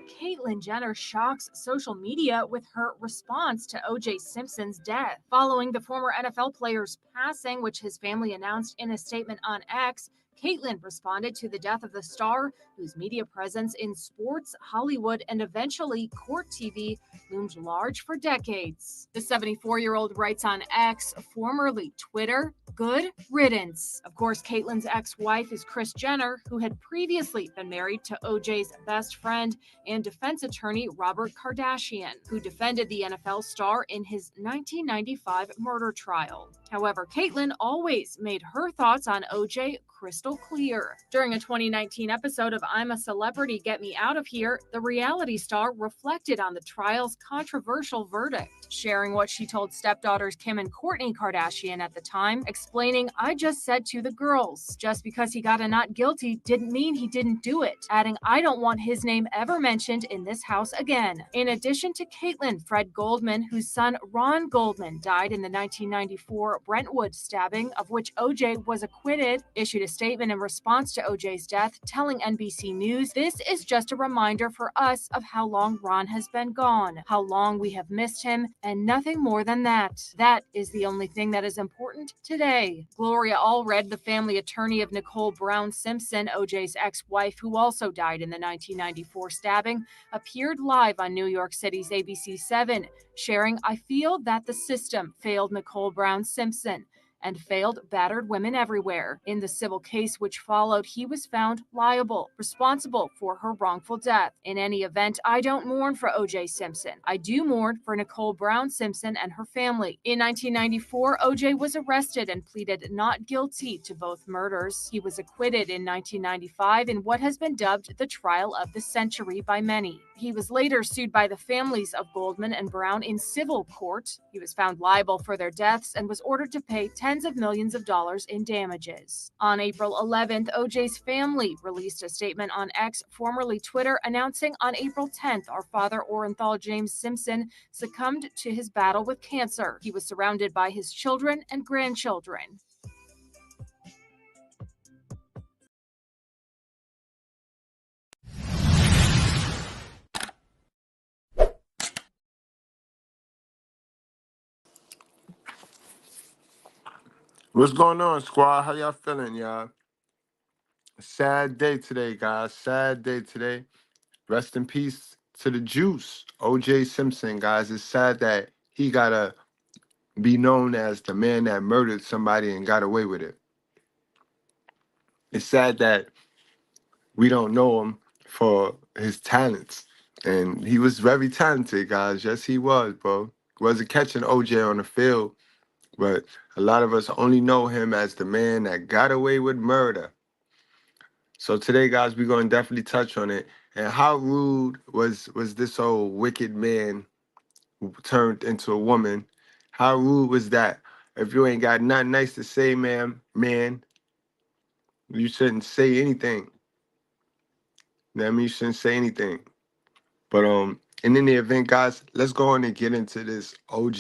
Caitlyn Jenner shocks social media with her response to OJ Simpson's death. Following the former NFL player's passing, which his family announced in a statement on X, Caitlyn responded to the death of the star, whose media presence in sports, Hollywood, and eventually court TV loomed large for decades. The 74-year-old writes on X, formerly Twitter, "Good riddance." Of course, Caitlyn's ex-wife is Kris Jenner, who had previously been married to OJ's best friend and defense attorney Robert Kardashian, who defended the NFL star in his 1995 murder trial. However, Caitlyn always made her thoughts on OJ crystal clear. During a 2019 episode of I'm a Celebrity, Get Me Out of Here, the reality star reflected on the trial's controversial verdict, sharing what she told stepdaughters Kim and Kourtney Kardashian at the time, explaining, "I just said to the girls, just because he got a not guilty didn't mean he didn't do it," adding, "I don't want his name ever mentioned in this house again." In addition to Caitlyn, Fred Goldman, whose son Ron Goldman died in the 1994 Brentwood stabbing, of which OJ was acquitted, issued a statement in response to OJ's death, telling NBC News, "This is just a reminder for us of how long Ron has been gone, how long we have missed him, and nothing more than that. That is the only thing that is important today." Gloria Allred, the family attorney of Nicole Brown Simpson, OJ's ex-wife, who also died in the 1994 stabbing, appeared live on New York City's ABC7, sharing, "I feel that the system failed Nicole Brown Simpson and failed battered women everywhere. In the civil case which followed, he was found liable, responsible for her wrongful death. In any event, I don't mourn for OJ Simpson. I do mourn for Nicole Brown Simpson and her family." In 1994, OJ was arrested and pleaded not guilty to both murders. He was acquitted in 1995 in what has been dubbed the trial of the century by many. He was later sued by the families of Goldman and Brown in civil court. He was found liable for their deaths and was ordered to pay tens of millions of dollars in damages. On April 11th, OJ's family released a statement on X, formerly Twitter, announcing, "On April 10th, our father, Orenthal James Simpson, succumbed to his battle with cancer. He was surrounded by his children and grandchildren." What's going on, squad? How y'all feeling, y'all? Sad day today, guys. Sad day today. Rest in peace to the juice, OJ Simpson, guys. It's sad that he gotta be known as the man that murdered somebody and got away with it. It's sad that we don't know him for his talents. And he was very talented, guys. Yes, he was, bro. Wasn't catching OJ on the field, but a lot of us only know him as the man that got away with murder. So today, guys, we're going to definitely touch on it. And how rude was this old wicked man who turned into a woman? How rude was that? If you ain't got nothing nice to say, man, you shouldn't say anything. I mean, you shouldn't say anything. But and in the event, guys, let's go on and get into this whole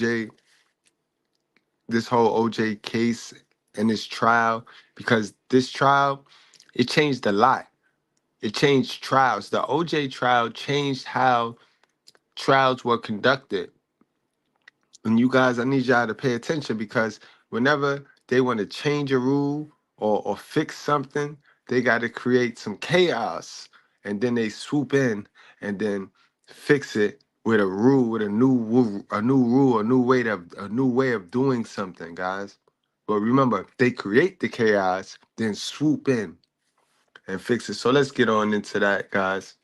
OJ case and this trial, because this trial, it changed a lot. It changed trials. The OJ trial changed how trials were conducted. And you guys, I need y'all to pay attention, because whenever they want to change a rule or fix something, they got to create some chaos. And then they swoop in and then fix it with a rule, with a new rule, a new way of doing something, guys. But remember, they create the chaos, then swoop in and fix it. So let's get on into that, guys.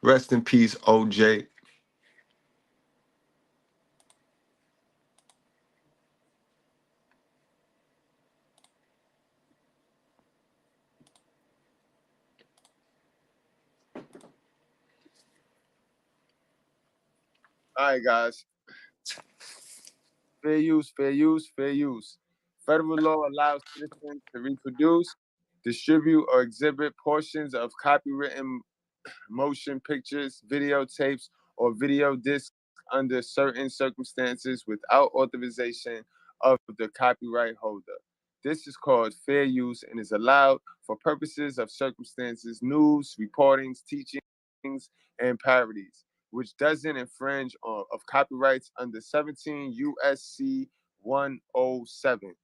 Rest in peace, OJ. All right, guys. Fair use, fair use, fair use. Federal law allows citizens to reproduce, distribute, or exhibit portions of copywritten motion pictures, videotapes, or video discs under certain circumstances without authorization of the copyright holder. This is called fair use and is allowed for purposes of circumstances, news, reportings, teaching, and parodies, which doesn't infringe of copyrights under 17 USC 107.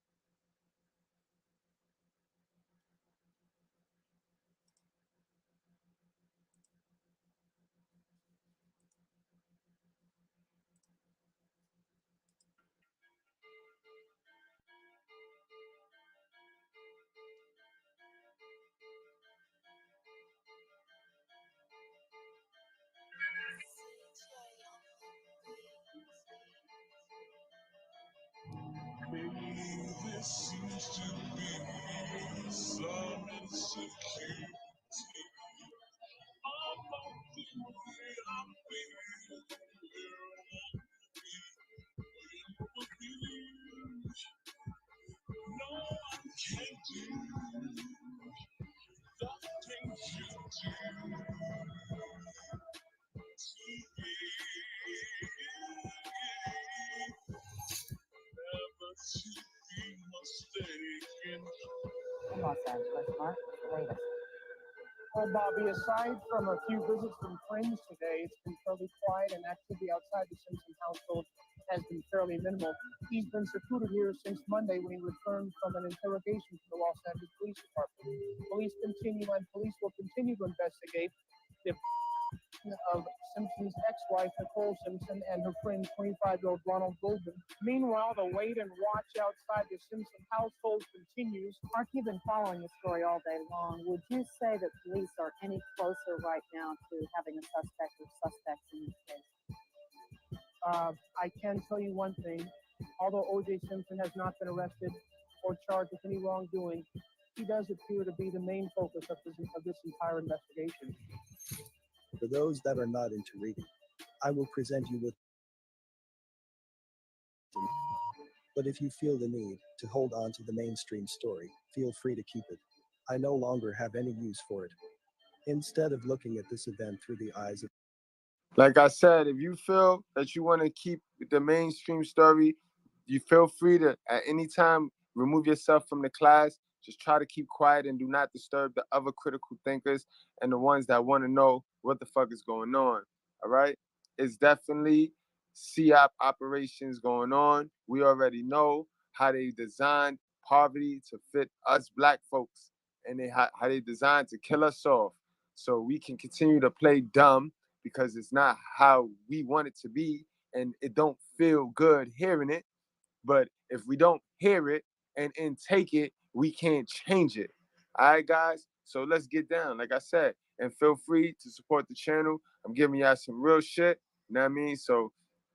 Los Angeles, Mark, latest. Well, Bobby, aside from a few visits from friends today, it's been fairly quiet and activity outside the Simpson household has been fairly minimal. He's been secluded here since Monday when he returned from an interrogation from the Los Angeles Police Department. Police will continue to investigate the of Simpson's ex-wife, Nicole Simpson, and her friend, 25-year-old Ronald Goldman. Meanwhile, the wait and watch outside the Simpson household continues. Mark, you've been following the story all day long. Would you say that police are any closer right now to having a suspect or suspects in this case? I can tell you one thing. Although OJ Simpson has not been arrested or charged with any wrongdoing, he does appear to be the main focus of this entire investigation. For those that are not into reading, I will present you with. But if you feel the need to hold on to the mainstream story, feel free to keep it. I no longer have any use for it. Instead of looking at this event through the eyes of. Like I said, if you feel that you want to keep the mainstream story, you feel free to at any time remove yourself from the class. Just try to keep quiet and do not disturb the other critical thinkers and the ones that want to know what the fuck is going on. All right? It's definitely COP operations going on. We already know how they designed poverty to fit us black folks, and how they designed to kill us off so we can continue to play dumb because it's not how we want it to be, and it don't feel good hearing it. But if we don't hear it and intake it, we can't change it. All right, guys? So let's get down, like I said, and feel free to support the channel. I'm giving y'all some real shit, you know what I mean? So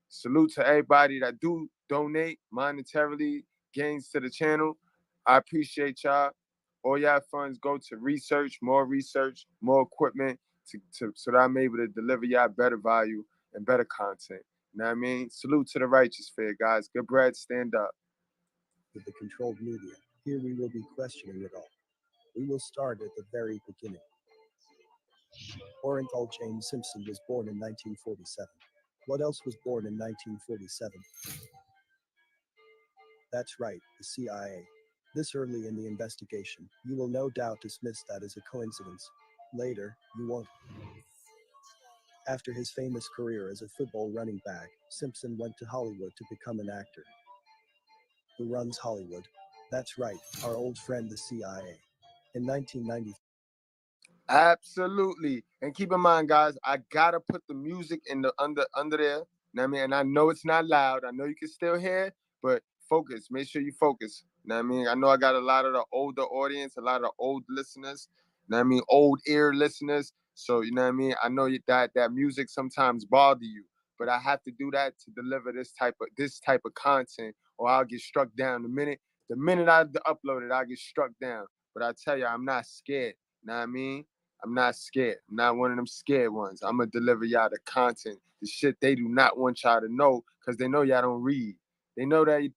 salute to everybody that do donate monetarily gains to the channel. I appreciate y'all. All y'all funds go to research, more equipment, so that I'm able to deliver y'all better value and better content. You know what I mean? Salute to the righteous fair, guys. Good bread, stand up. With the controlled media, here we will be questioning it all. We will start at the very beginning. Orenthal James Simpson was born in 1947. What else was born in 1947? That's right, the CIA. This early in the investigation, you will no doubt dismiss that as a coincidence. Later, you won't. After his famous career as a football running back, Simpson went to Hollywood to become an actor. Who runs Hollywood? That's right, our old friend the CIA. In 1990. Absolutely. And keep in mind, guys, I gotta put the music in the under there. You know what I mean? And I know it's not loud. I know you can still hear, but focus. Make sure you focus. You know what I mean? I know I got a lot of the older audience, a lot of the old listeners. You know what I mean? Old ear listeners. So you know what I mean? I know that music sometimes bother you, but I have to do that to deliver this type of content, or I'll get struck down. The minute I upload it, I'll get struck down. But I tell you, I'm not scared. You know what I mean? I'm not scared. I'm not one of them scared ones. I'm going to deliver y'all the content, the shit they do not want y'all to know because they know y'all don't read. They know that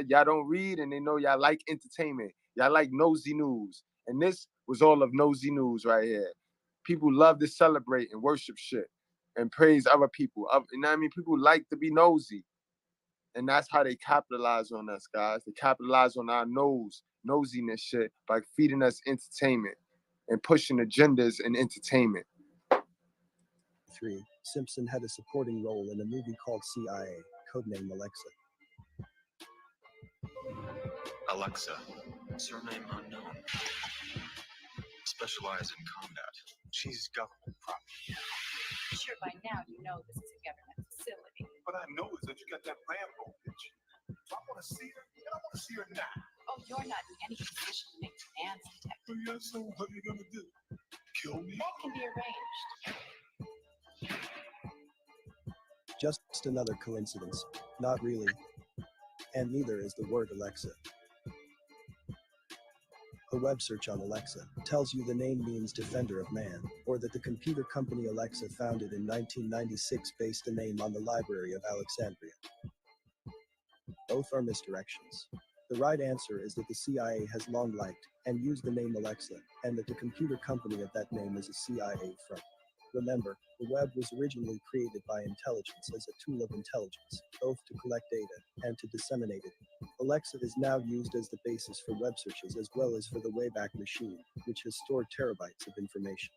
y'all don't read, and they know y'all like entertainment. Y'all like nosy news. And this was all of nosy news right here. People love to celebrate and worship shit and praise other people. You know what I mean? People like to be nosy. And that's how they capitalize on us, guys. They capitalize on our nosiness shit by feeding us entertainment and pushing agendas in entertainment. 1993, Simpson had a supporting role in a movie called CIA, codename Alexa. Alexa, surname unknown. Specialize in combat. She's government property. Sure, by now you know this is a government facility. What I know is that you got that Rambo picture. So I want to see her, and I want to see her now. Oh, you're not in any position to make demands, Detective. Oh, yeah, so what are you going to do? Kill me? That can be arranged. Just another coincidence. Not really. And neither is the word Alexa. A web search on Alexa tells you the name means defender of man, or that the computer company Alexa, founded in 1996, based the name on the Library of Alexandria. Both are misdirections. The right answer is that the CIA has long liked and used the name Alexa, and that the computer company of that name is a CIA front. Remember, the web was originally created by intelligence as a tool of intelligence, both to collect data and to disseminate it. Alexa is now used as the basis for web searches as well as for the Wayback Machine, which has stored terabytes of information.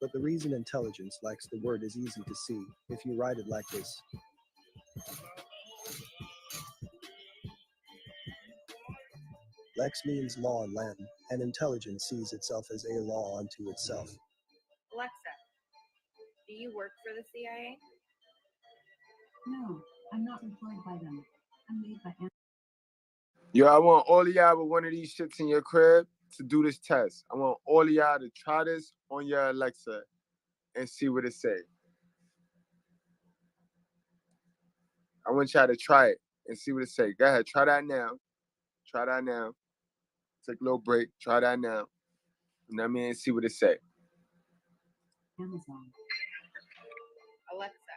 But the reason intelligence likes the word is easy to see if you write it like this. Lex means law in Latin, and intelligence sees itself as a law unto itself. Alexa, do you work for the CIA? No, I'm not employed by them. I'm made by Yo, I want all of y'all with one of these shits in your crib to do this test. I want all of y'all to try this on your Alexa and see what it say. I want y'all to try it and see what it say. Go ahead, try that now. Try that now. Take a little break. Try that now. You know what I mean? See what it say. Amazon. Alexa,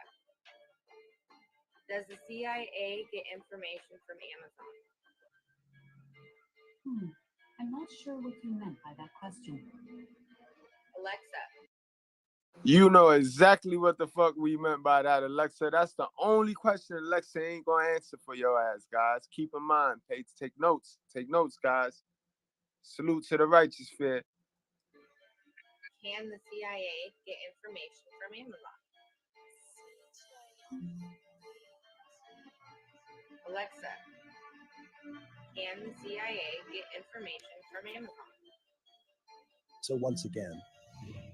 does the CIA get information from Amazon? I'm not sure what you meant by that question. Alexa, You know exactly what the fuck we meant by that, Alexa. That's the only question Alexa ain't gonna answer for your ass, guys. Keep in mind, take notes. Take notes, guys. Salute to the righteous fear. can the CIA get information from Amazon? Alexa, can the CIA get information from Amazon? So once again,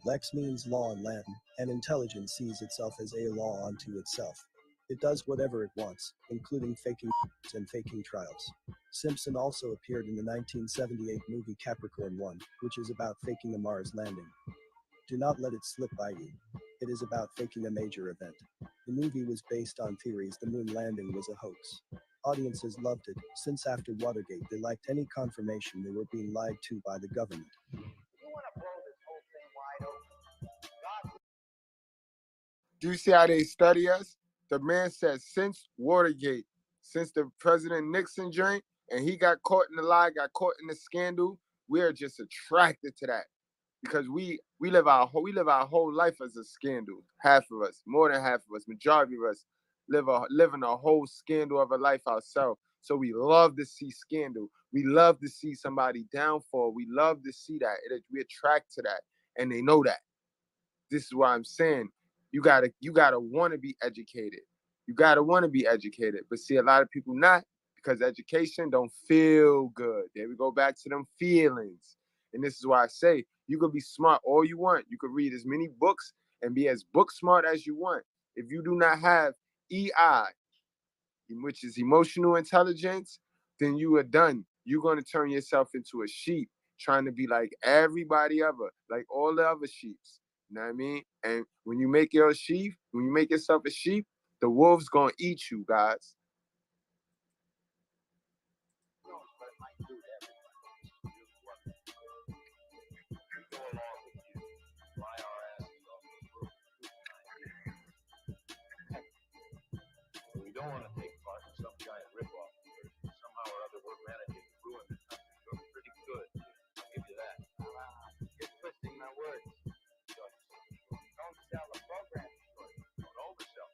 Lex means law in Latin, and intelligence sees itself as a law unto itself. It does whatever it wants, including faking and faking trials. Simpson also appeared in the 1978 movie Capricorn 1, which is about faking a Mars landing. Do not let it slip by you. It is about faking a major event. The movie was based on theories the moon landing was a hoax. Audiences loved it, since after Watergate they liked any confirmation they were being lied to by the government. Do you see how they study us? The man said since Watergate, since the President Nixon joint, and he got caught in the lie, got caught in the scandal, we are just attracted to that. Because we live our whole life as a scandal. Half of us, more than half of us, majority of us living a whole scandal of a life ourselves. So we love to see scandal. We love to see somebody downfall. We love to see that. We attract to that, and they know that. This is why I'm saying you gotta want to be educated. You gotta want to be educated. But see, a lot of people not, because education don't feel good. There we go back to them feelings. And this is why I say you could be smart all you want. You could read as many books and be as book smart as you want. If you do not have EI, which is emotional intelligence, then you are done. You're going to turn yourself into a sheep, trying to be like everybody ever, like all the other sheeps. You know what I mean? And when you make yourself a sheep, the wolf's going to eat you, guys. We don't want to take part in some giant ripoff. Somehow or other, we're managing to ruin the country. We're pretty good. I'll give you that. You're twisting my words. Don't sell the program. Don't oversell.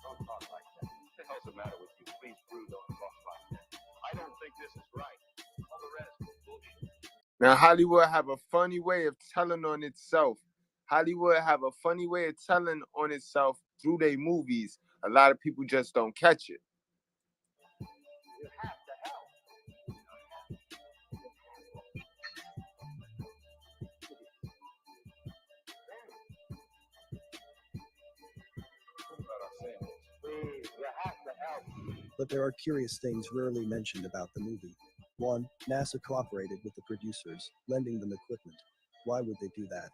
Don't talk like that. What the hell's the matter with you? Please, Brew, don't talk like that. I don't think this is right. All the rest is bullshit. Now, Hollywood have a funny way of telling on itself. Hollywood have a funny way of telling on itself through their movies. A lot of people just don't catch it. You have to help. Please, you have to help. But there are curious things rarely mentioned about the movie. 1. NASA cooperated with the producers, lending them equipment. Why would they do that?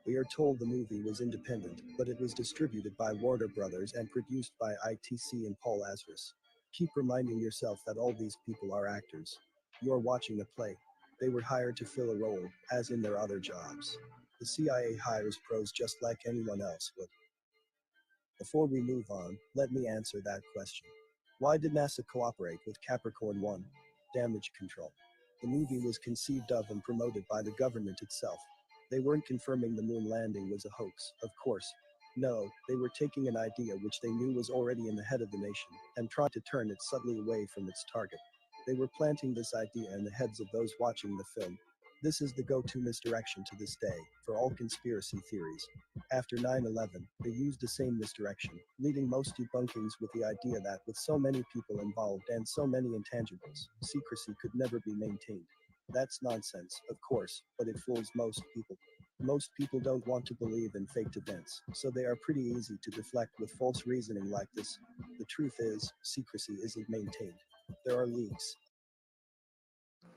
We are told the movie was independent, but it was distributed by Warner Brothers and produced by ITC and Paul Azris. Keep reminding yourself that all these people are actors. You're watching a play. They were hired to fill a role, as in their other jobs. The CIA hires pros just like anyone else would. Before we move on, let me answer that question. Why did NASA cooperate with Capricorn 1? Damage control. The movie was conceived of and promoted by the government itself. They weren't confirming the moon landing was a hoax, of course. No, they were taking an idea which they knew was already in the head of the nation, and trying to turn it subtly away from its target. They were planting this idea in the heads of those watching the film. This is the go-to misdirection to this day, for all conspiracy theories. After 9/11, they used the same misdirection, leading most debunkings with the idea that with so many people involved and so many intangibles, secrecy could never be maintained. That's nonsense, of course, but it fools most people. Most people don't want to believe in faked events, so they are pretty easy to deflect with false reasoning like this. The truth is, secrecy isn't maintained. There are leaks.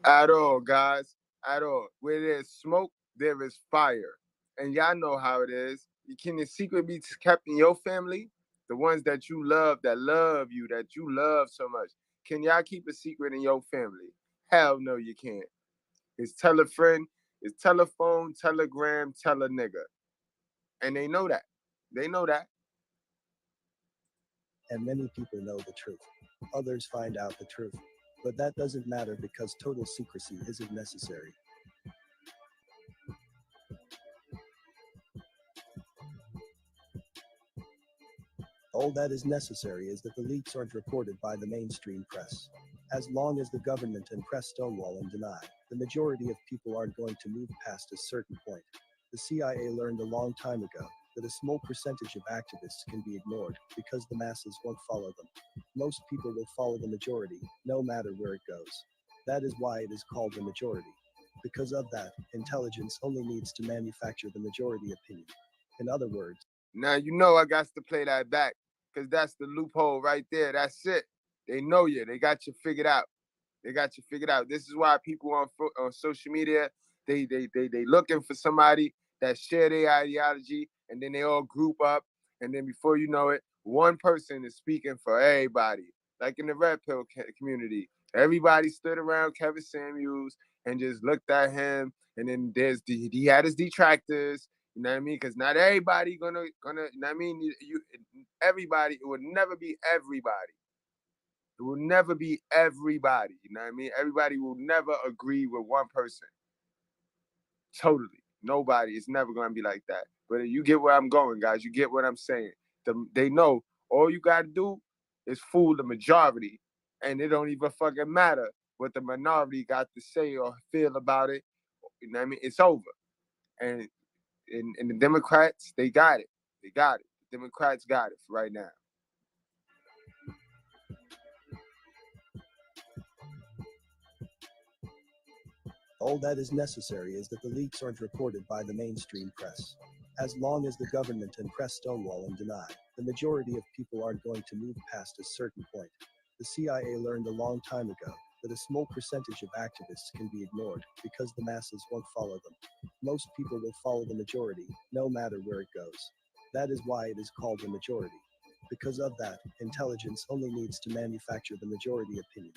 At all, guys. At all. Where there's smoke, there is fire. And y'all know how it is. Can the secret be kept in your family? The ones that you love, that love you, that you love so much. Can y'all keep a secret in your family? Hell no, you can't. It's tell a friend, it's telephone, telegram, tell a nigga. And they know that. They know that. And many people know the truth. Others find out the truth. But that doesn't matter because total secrecy isn't necessary. All that is necessary is that the leaks aren't reported by the mainstream press. As long as the government and press stonewall and deny, the majority of people aren't going to move past a certain point. The CIA learned a long time ago that a small percentage of activists can be ignored because the masses won't follow them. Most people will follow the majority, no matter where it goes. That is why it is called the majority. Because of that, intelligence only needs to manufacture the majority opinion. In other words, now you know I got to play that back because that's the loophole right there. That's it. They know you. They got you figured out. They got you figured out. This is why people on social media, they looking for somebody that share their ideology, and then they all group up, and then before you know it, one person is speaking for everybody. Like in the red pill community, everybody stood around Kevin Samuels and just looked at him, and then he had his detractors. You know what I mean? Because not everybody gonna. You know what I mean? Everybody. It would never be everybody. It will never be everybody. You know what I mean? Everybody will never agree with one person. Totally. Nobody. It's never going to be like that. But you get where I'm going, guys. You get what I'm saying. They know all you got to do is fool the majority. And it don't even fucking matter what the minority got to say or feel about it. You know what I mean? It's over. And the Democrats, they got it. They got it. The Democrats got it for right now. all that is necessary is that the leaks aren't reported by the mainstream press. As long as the government and press stonewall and deny, the majority of people aren't going to move past a certain point. The CIA learned a long time ago that a small percentage of activists can be ignored because the masses won't follow them. Most people will follow the majority, no matter where it goes. That is why it is called the majority. Because of that, intelligence only needs to manufacture the majority opinion.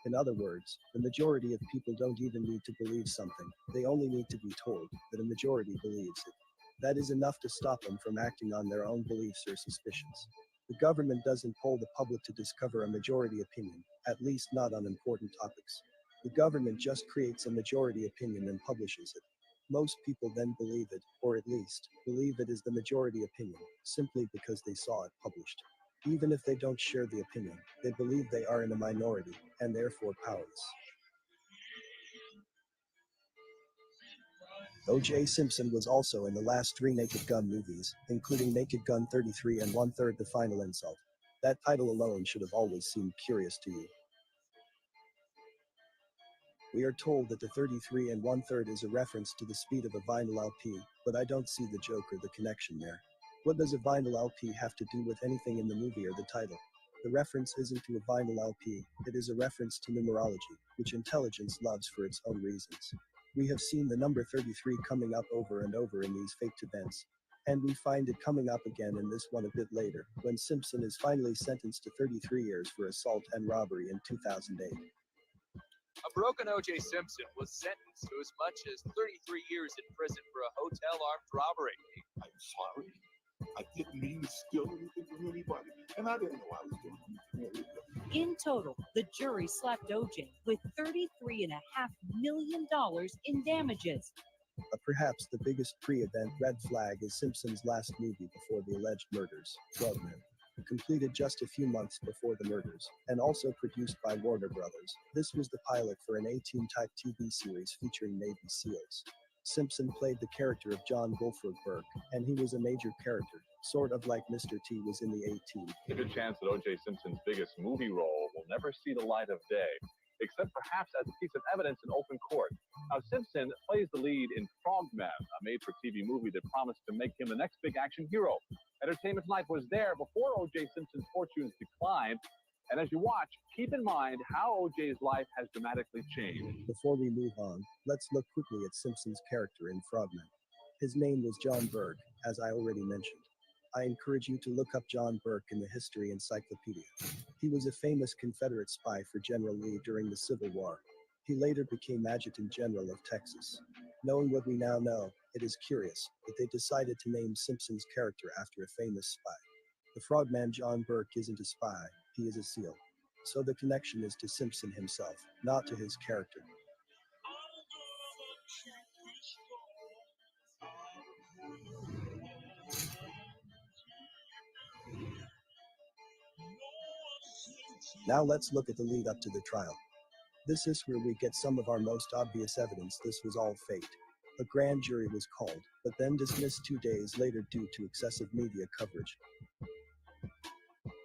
In other words, the majority of people don't even need to believe something, they only need to be told that a majority believes it. That is enough to stop them from acting on their own beliefs or suspicions. The government doesn't poll the public to discover a majority opinion, at least not on important topics. The government just creates a majority opinion and publishes it. Most people then believe it, or at least, believe it is the majority opinion, simply because they saw it published. Even if they don't share the opinion, they believe they are in a minority, and therefore powerless. OJ Simpson was also in the last 3 Naked Gun movies, including Naked Gun 33 and 1/3 The Final Insult. That title alone should have always seemed curious to you. We are told that the 33 and 1/3 is a reference to the speed of a vinyl LP, but I don't see the joke or the connection there. What does a vinyl LP have to do with anything in the movie or the title? The reference isn't to a vinyl LP, it is a reference to numerology, which intelligence loves for its own reasons. We have seen the number 33 coming up over and over in these faked events, and we find it coming up again in this one a bit later, when Simpson is finally sentenced to 33 years for assault and robbery in 2008. A broken OJ Simpson was sentenced to as much as 33 years in prison for a hotel armed robbery. I'm sorry. I didn't mean to steal anything from anybody, and I didn't know I was doing anything illegal. In total, the jury slapped OJ with $33.5 million in damages. Perhaps the biggest pre-event red flag is Simpson's last movie before the alleged murders, Frogman, completed just a few months before the murders, and also produced by Warner Brothers. This was the pilot for an A-Team-type TV series featuring Navy SEALs. Simpson played the character of John Goldberg Burke, and he was a major character, sort of like Mr. T was in the A-Team. A good chance that O.J. Simpson's biggest movie role will never see the light of day, except perhaps as a piece of evidence in open court. Now, Simpson plays the lead in Frogman, a made-for-TV movie that promised to make him the next big action hero. Entertainment Tonight was there before O.J. Simpson's fortunes declined. And as you watch, keep in mind how O.J.'s life has dramatically changed. Before we move on, let's look quickly at Simpson's character in Frogman. His name was John Burke, as I already mentioned. I encourage you to look up John Burke in the History Encyclopedia. He was a famous Confederate spy for General Lee during the Civil War. He later became Adjutant General of Texas. Knowing what we now know, it is curious that they decided to name Simpson's character after a famous spy. The Frogman John Burke isn't a spy, he is a SEAL. So the connection is to Simpson himself, not to his character. Now let's look at the lead up to the trial. This is where we get some of our most obvious evidence this was all faked. A grand jury was called, but then dismissed 2 days later due to excessive media coverage.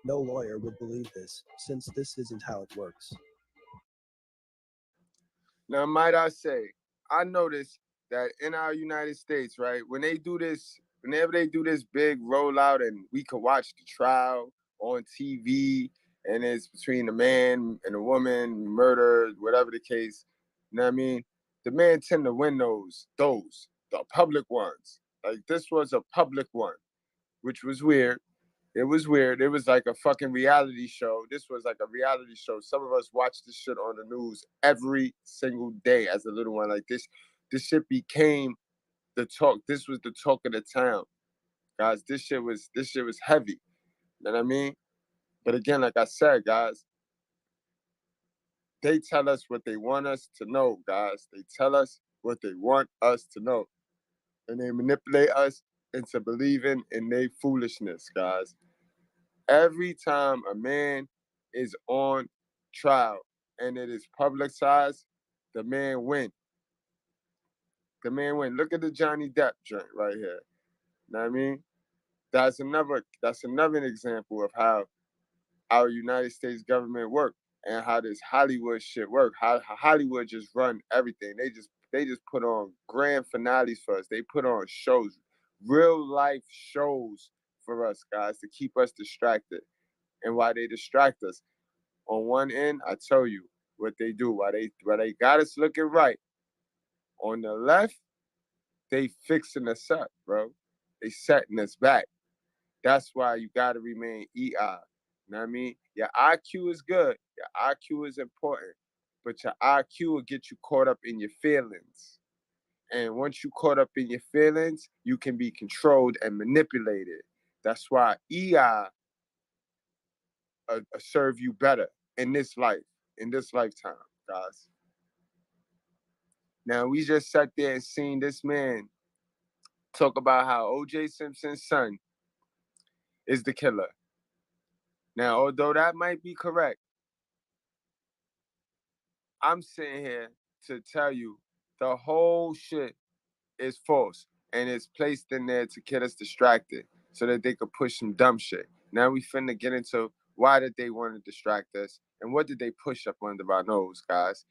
No lawyer would believe this, since this isn't how it works. Now, might I say, I noticed that in our United States, right, when they do this, whenever they do this big rollout and we could watch the trial on TV, and it's between a man and a woman, murder, whatever the case, you know what I mean? The men tend to win those, the public ones. Like, this was a public one, which was weird. It was weird. It was like a fucking reality show. This was like a reality show. Some of us watched this shit on the news every single day as a little one. Like, this shit became the talk. This was the talk of the town. Guys, this shit was heavy. You know what I mean? But again, like I said, guys, they tell us what they want us to know, guys. They tell us what they want us to know. And they manipulate us into believing in their foolishness, guys. Every time a man is on trial and it is publicized, the man win. The man win. Look at the Johnny Depp joint right here. You know what I mean? That's another example of how our United States government work and how this Hollywood shit work. How Hollywood just run everything. They just put on grand finales for us. They put on shows, real life shows for us, guys, to keep us distracted. And why they distract us. On one end, I tell you what they do. Why they got us looking right. On the left, they fixing us up, bro. They setting us back. That's why you gotta remain EI. You know what I mean? Your IQ is good. Your IQ is important. But your IQ will get you caught up in your feelings. And once you caught up in your feelings, you can be controlled and manipulated. That's why EI serve you better in this life, in this lifetime, guys. Now, we just sat there and seen this man talk about how O.J. Simpson's son is the killer. Now, although that might be correct, I'm sitting here to tell you the whole shit is false, and it's placed in there to get us distracted so that they could push some dumb shit. Now we finna get into why did they want to distract us and what did they push up under our nose, guys.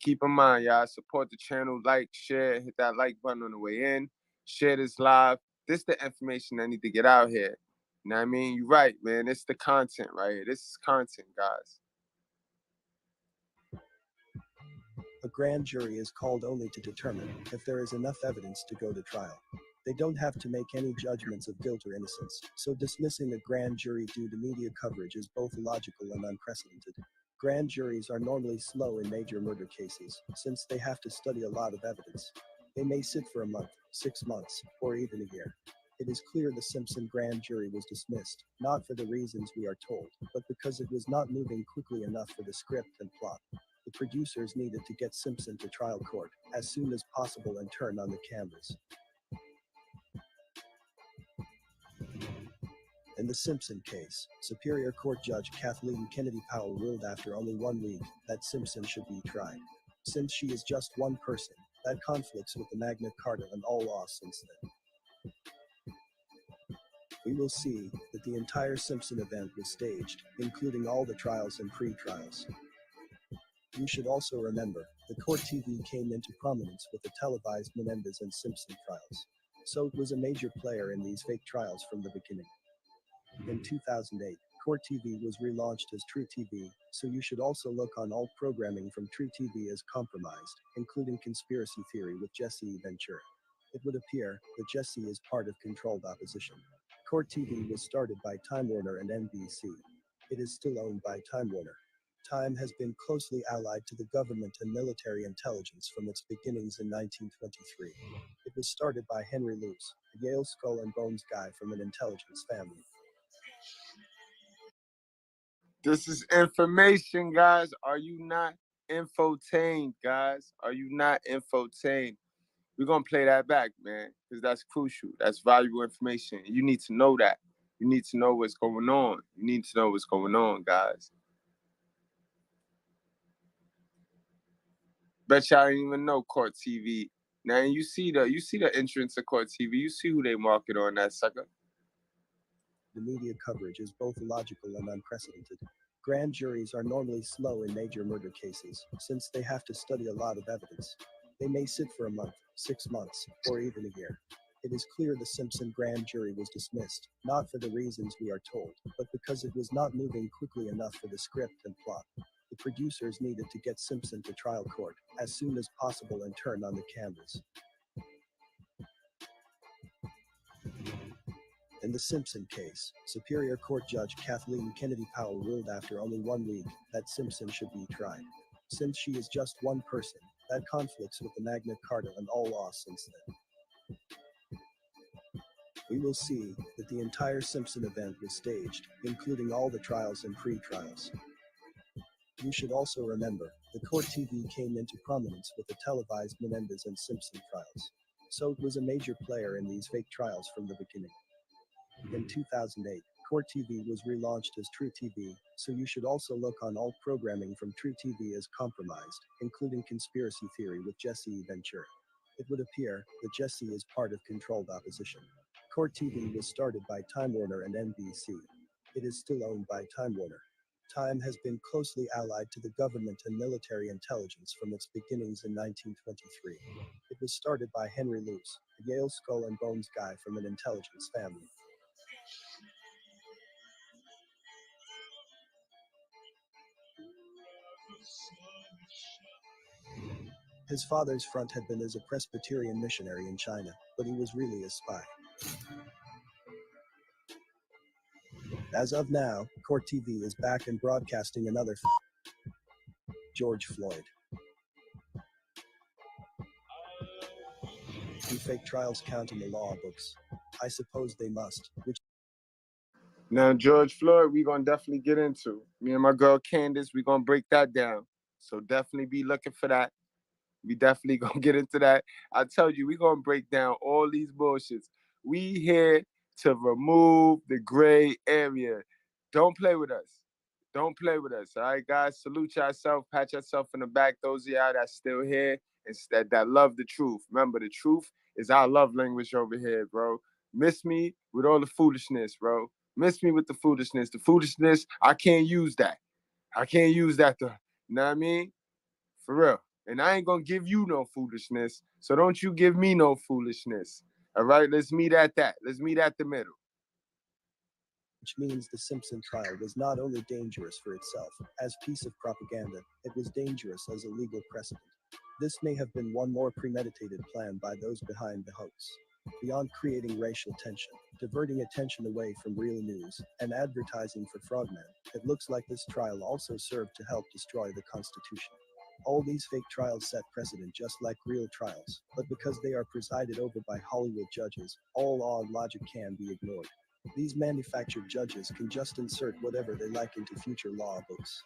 Keep in mind, y'all, support the channel, like, share, hit that like button on the way in, share this live. This the information I need to get out here. You know what I mean? You're right, man. It's the content right here. This is content, guys. A grand jury is called only to determine if there is enough evidence to go to trial. They don't have to make any judgments of guilt or innocence, so dismissing a grand jury due to media coverage is both illogical and unprecedented. Grand juries are normally slow in major murder cases, since they have to study a lot of evidence. They may sit for a month, 6 months, or even a year. It is clear the Simpson grand jury was dismissed, not for the reasons we are told, but because it was not moving quickly enough for the script and plot. The producers needed to get Simpson to trial court as soon as possible and turn on the cameras. In the Simpson case, Superior Court Judge Kathleen Kennedy Powell ruled after only 1 week that Simpson should be tried. Since she is just one person, that conflicts with the Magna Carta and all laws since then. We will see that the entire Simpson event was staged, including all the trials and pre-trials. You should also remember, the Court TV came into prominence with the televised Menendez and Simpson trials. So it was a major player in these fake trials from the beginning. In 2008, Court TV was relaunched as True TV, so you should also look on all programming from True TV as compromised, including Conspiracy Theory with Jesse Ventura. It would appear that Jesse is part of controlled opposition. Court TV was started by Time Warner and NBC. It is still owned by Time Warner. Time has been closely allied to the government and military intelligence from its beginnings in 1923. It was started by Henry Luce, a Yale Skull and Bones guy from an intelligence family. This is information, guys. Are you not infotained, guys? Are you not infotained? We're going to play that back, man, because that's crucial. That's valuable information. You need to know that. You need to know what's going on. You need to know what's going on, guys. Bet y'all didn't even know Court TV. Now you see the entrance of Court TV. You see who they market on that sucker. The media coverage is both illogical and unprecedented. Grand juries are normally slow in major murder cases, since they have to study a lot of evidence. They may sit for a month, 6 months, or even a year. It is clear the Simpson grand jury was dismissed, not for the reasons we are told, but because it was not moving quickly enough for the script and plot. The producers needed to get Simpson to trial court as soon as possible and turn on the cameras. In the Simpson case, Superior Court Judge Kathleen Kennedy Powell ruled after only 1 week that Simpson should be tried. Since she is just one person, that conflicts with the Magna Carta and all laws since then. We will see that the entire Simpson event was staged, including all the trials and pre-trials. You should also remember, the Court TV came into prominence with the televised Menendez and Simpson trials. So it was a major player in these fake trials from the beginning. In 2008, Court TV was relaunched as True TV, so you should also look on all programming from True TV as compromised, including Conspiracy Theory with Jesse Ventura. It would appear that Jesse is part of controlled opposition. Court TV was started by Time Warner and NBC. It is still owned by Time Warner. Time has been closely allied to the government and military intelligence from its beginnings in 1923. It was started by Henry Luce, a Yale Skull and Bones guy from an intelligence family. His father's front had been as a Presbyterian missionary in China, but he was really a spy. As of now, Court TV is back and broadcasting another George Floyd. Do fake trials count in the law books? I suppose they must. Now, George Floyd, we're going to definitely get into. Me and my girl Candace, we're going to break that down. So definitely be looking for that. We definitely going to get into that. I tell you, we're going to break down all these bullshits. We here to remove the gray area. Don't play with us. Don't play with us. All right, guys? Salute yourself. Pat yourself in the back. Those of y'all that's still here and that love the truth. Remember, the truth is our love language over here, bro. Miss me with all the foolishness, bro. Miss me with the foolishness. The foolishness, I can't use that. I can't use that to, you know what I mean? For real. And I ain't gonna give you no foolishness. So don't you give me no foolishness. All right, let's meet at that. Let's meet at the middle. Which means the Simpson trial was not only dangerous for itself, as piece of propaganda, it was dangerous as a legal precedent. This may have been one more premeditated plan by those behind the hoax. Beyond creating racial tension, diverting attention away from real news, and advertising for frogmen, it looks like this trial also served to help destroy the Constitution. All these fake trials set precedent just like real trials, but because they are presided over by Hollywood judges, all law and logic can be ignored. These manufactured judges can just insert whatever they like into future law books.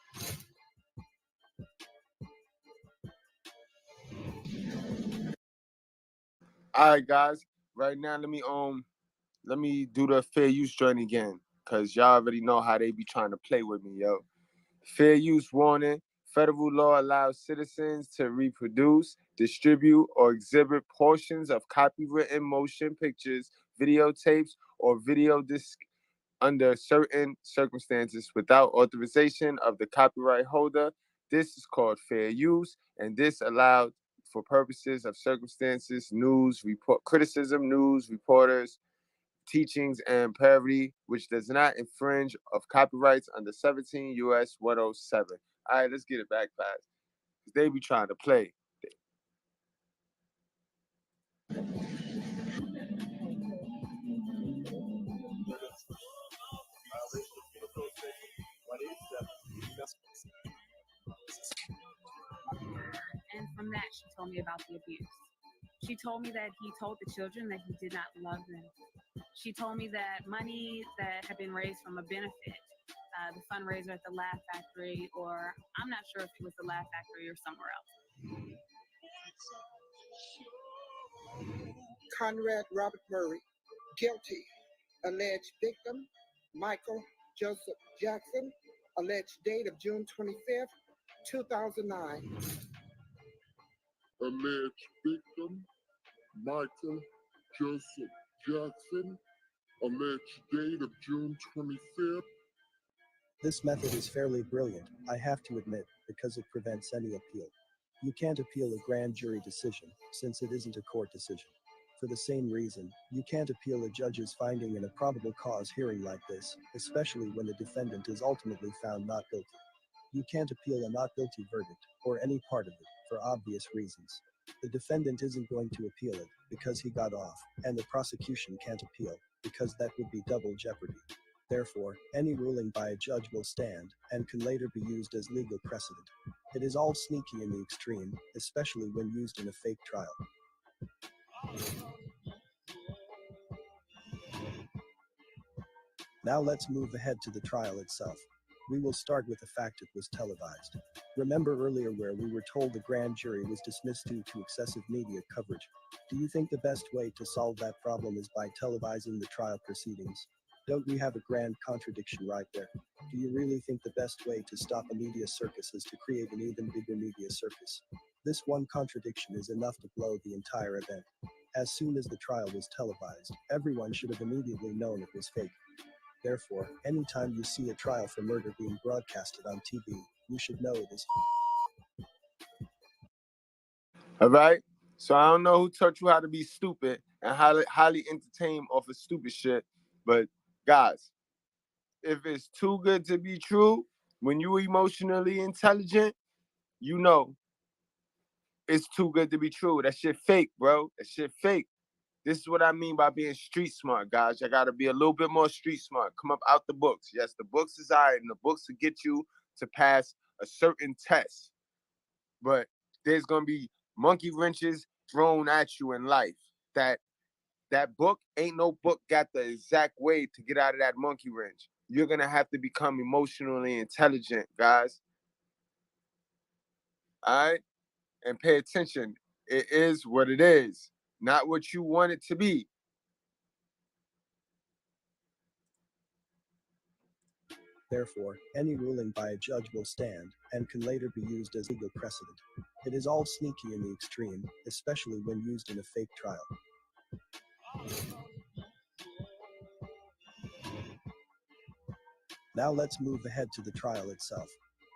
All right, guys. Right now, let me do the fair use joint again, cause y'all already know how they be trying to play with me, yo. Fair use warning. Federal law allows citizens to reproduce, distribute, or exhibit portions of copywritten motion pictures, videotapes, or video disc under certain circumstances without authorization of the copyright holder. This is called fair use, and this allowed for purposes of circumstances, news, report, criticism, news, reporters, teachings, and parody, which does not infringe of copyrights under 17 U.S. 107. All right, let's get it back, Pat. They be trying to play. And from that, she told me about the abuse. She told me that he told the children that he did not love them. She told me that money that had been raised from a benefit, the fundraiser at the Laugh Factory, or I'm not sure if it was the Laugh Factory or somewhere else. Conrad Robert Murray, guilty. Alleged victim, Michael Joseph Jackson. Alleged date of June 25th, 2009. Alleged victim, Michael Joseph Jackson. Alleged date of June 25th. This method is fairly brilliant, I have to admit, because it prevents any appeal. You can't appeal a grand jury decision, since it isn't a court decision. For the same reason, you can't appeal a judge's finding in a probable cause hearing like this, especially when the defendant is ultimately found not guilty. You can't appeal a not guilty verdict, or any part of it, for obvious reasons. The defendant isn't going to appeal it, because he got off, and the prosecution can't appeal, because that would be double jeopardy. Therefore, any ruling by a judge will stand, and can later be used as legal precedent. It is all sneaky in the extreme, especially when used in a fake trial. Now let's move ahead to the trial itself. We will start with the fact it was televised. Remember earlier where we were told the grand jury was dismissed due to excessive media coverage? Do you think the best way to solve that problem is by televising the trial proceedings? Don't we have a grand contradiction right there? Do you really think the best way to stop a media circus is to create an even bigger media circus? This one contradiction is enough to blow the entire event. As soon as the trial was televised, everyone should have immediately known it was fake. Therefore, anytime you see a trial for murder being broadcasted on TV, you should know it is. All right? So I don't know who taught you how to be stupid and highly entertained off of stupid shit, but guys, if it's too good to be true, when you're emotionally intelligent, you know it's too good to be true. That shit fake, bro. That shit fake. This is what I mean by being street smart, guys. I gotta be a little bit more street smart. Come up out the books. Yes, the books is all right, and the books will get you to pass a certain test. But there's gonna be monkey wrenches thrown at you in life. That book ain't no book got the exact way to get out of that monkey wrench. You're gonna have to become emotionally intelligent, guys. All right? And pay attention. It is what it is, not what you want it to be. Therefore, any ruling by a judge will stand, and can later be used as legal precedent. It is all sneaky in the extreme, especially when used in a fake trial. Now let's move ahead to the trial itself.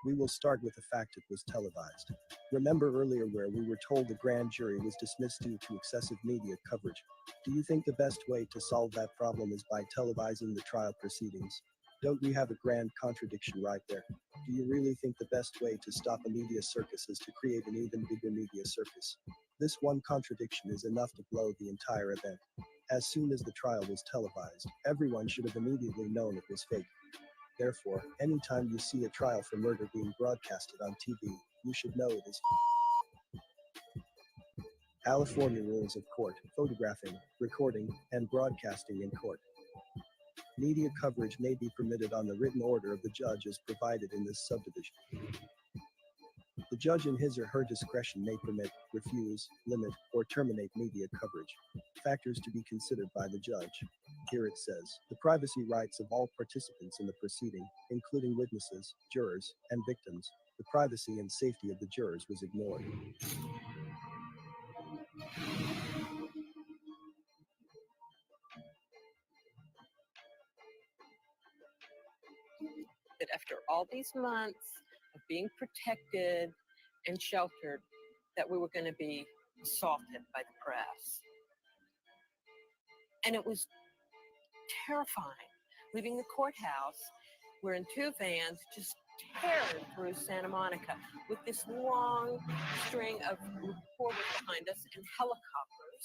We will start with the fact it was televised. Remember earlier where we were told the grand jury was dismissed due to excessive media coverage? Do you think the best way to solve that problem is by televising the trial proceedings? Don't we have a grand contradiction right there? Do you really think the best way to stop a media circus is to create an even bigger media circus? This one contradiction is enough to blow the entire event. As soon as the trial was televised, everyone should have immediately known it was fake. Therefore, anytime you see a trial for murder being broadcasted on TV, you should know it is California Rules of Court, Photographing, Recording, and Broadcasting in Court. Media coverage may be permitted on the written order of the judge as provided in this subdivision. The judge in his or her discretion may permit, refuse, limit, or terminate media coverage. Factors to be considered by the judge. Here it says, the privacy rights of all participants in the proceeding, including witnesses, jurors, and victims. The privacy and safety of the jurors was ignored. That after all these months of being protected and sheltered, that we were going to be assaulted by the press. And it was terrifying. Leaving the courthouse, we're in two vans just tearing through Santa Monica with this long string of reporters behind us and helicopters.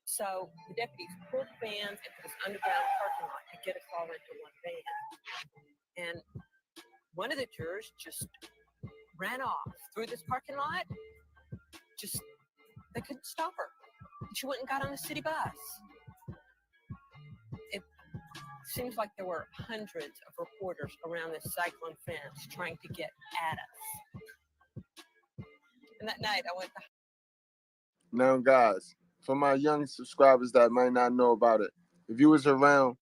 So the deputies pulled vans into this underground parking lot to get us all into one van. And one of the jurors just ran off through this parking lot. Just, they couldn't stop her. She went and got on the city bus. It seems like there were hundreds of reporters around this cyclone fence trying to get at us. And that night I went to... Now, guys, for my young subscribers that might not know about it, if you was around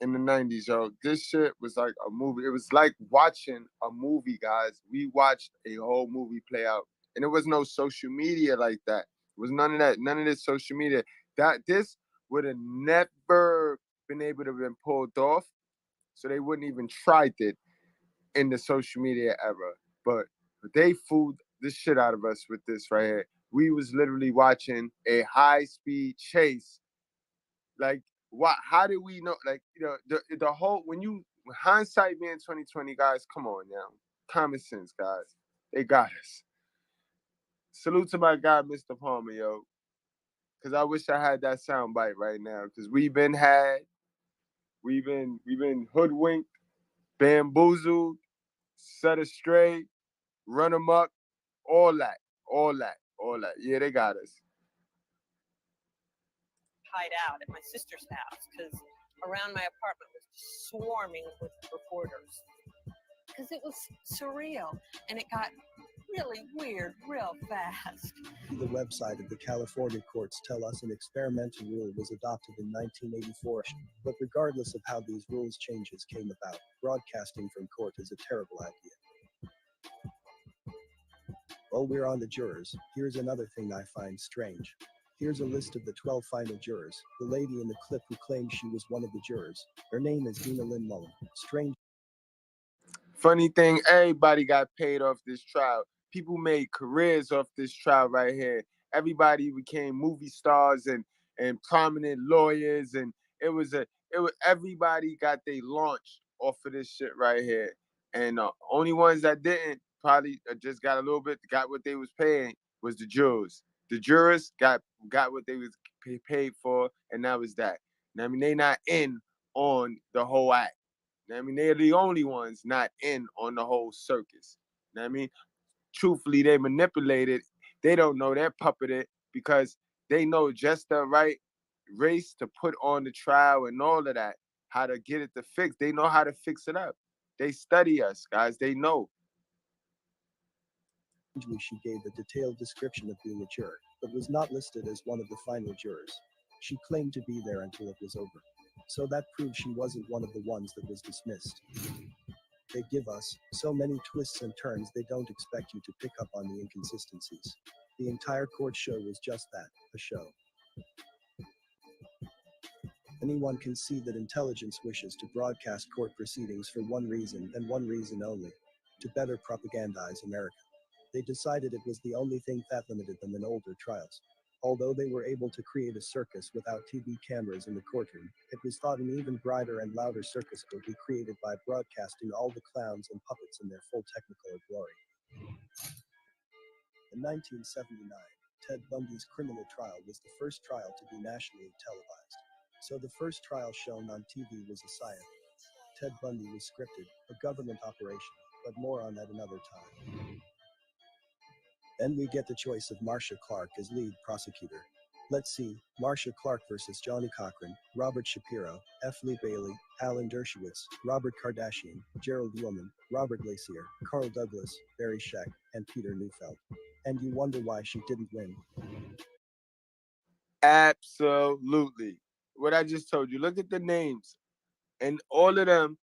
in the 90s, yo, this shit was like a movie. It was like watching a movie, guys. We watched a whole movie play out. And there was no social media like that. It was none of that, none of this social media. This would have never been able to have been pulled off. So they wouldn't even tried it in the social media era. But they fooled the shit out of us with this right here. We was literally watching a high-speed chase. Like, what? How did we know? Like, you know, the whole, when hindsight being 2020, guys, come on now. Common sense, guys. They got us. Salute to my guy, Mr. Palmer, yo. Because I wish I had that sound bite right now. Because we've been hoodwinked, bamboozled, set astray, run amok, all that. Yeah, they got us. Hide out at my sister's house because around my apartment was just swarming with reporters. Because it was surreal and it got really weird real fast. The website of the California courts tell us an experimental rule was adopted in 1984, but regardless of how these rules changes came about, broadcasting from court is a terrible idea. While we're on the jurors, here's another thing I find strange. Here's a list of the 12 final jurors. The lady in the clip who claimed she was one of the jurors. Her name is Dina Lynn Mullen. Strange. Funny thing, everybody got paid off this trial. People made careers off this trial right here. Everybody became movie stars and prominent lawyers, and everybody got their launch off of this shit right here. And only ones that didn't probably just got a little bit, got what they was paying, was the jurors. The jurors got what they was paid for, and that was that. I mean, they not in on the whole act. I mean, they're the only ones not in on the whole circus. I mean, truthfully, they manipulated. They don't know they're puppeted because they know just the right race to put on the trial and all of that, how to get it to fix. They know how to fix it up. They study us, guys. They know. She gave a detailed description of being a juror, but was not listed as one of the final jurors. She claimed to be there until it was over. So that proved she wasn't one of the ones that was dismissed. They give us so many twists and turns they don't expect you to pick up on the inconsistencies. The entire court show was just that, a show. Anyone can see that intelligence wishes to broadcast court proceedings for one reason and one reason only: to better propagandize America. They decided it was the only thing that limited them in older trials. Although they were able to create a circus without TV cameras in the courtroom, it was thought an even brighter and louder circus could be created by broadcasting all the clowns and puppets in their full technicolor glory. In 1979, Ted Bundy's criminal trial was the first trial to be nationally televised. So the first trial shown on TV was a psyop. Ted Bundy was scripted, a government operation, but more on that another time. Then we get the choice of Marcia Clark as lead prosecutor. Let's see: Marcia Clark versus Johnny Cochran, Robert Shapiro, F. Lee Bailey, Alan Dershowitz, Robert Kardashian, Gerald Ullman, Robert Glacier, Carl Douglas, Barry Scheck, and Peter Neufeld. And you wonder why she didn't win. Absolutely. What I just told you, look at the names. And all of them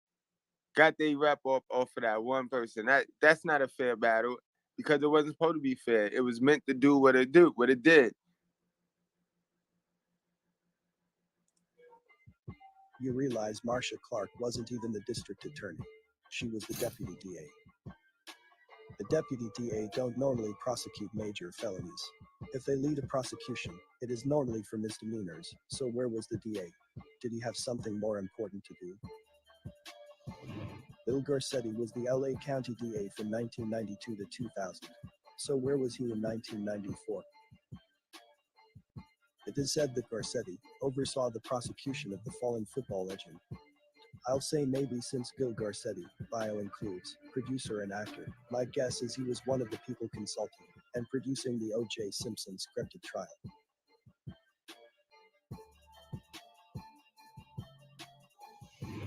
got their rep off of that one person. That's not a fair battle, because it wasn't supposed to be fair. It was meant to do what it did. You realize Marcia Clark wasn't even the district attorney. She was the deputy DA. The deputy DA don't normally prosecute major felonies. If they lead a prosecution, it is normally for misdemeanors. So where was the DA? Did he have something more important to do? Bill Garcetti was the LA County DA from 1992 to 2000. So where was he in 1994? It is said that Garcetti oversaw the prosecution of the fallen football legend. I'll say maybe, since Bill Garcetti bio includes producer and actor. My guess is he was one of the people consulting and producing the OJ Simpson scripted trial.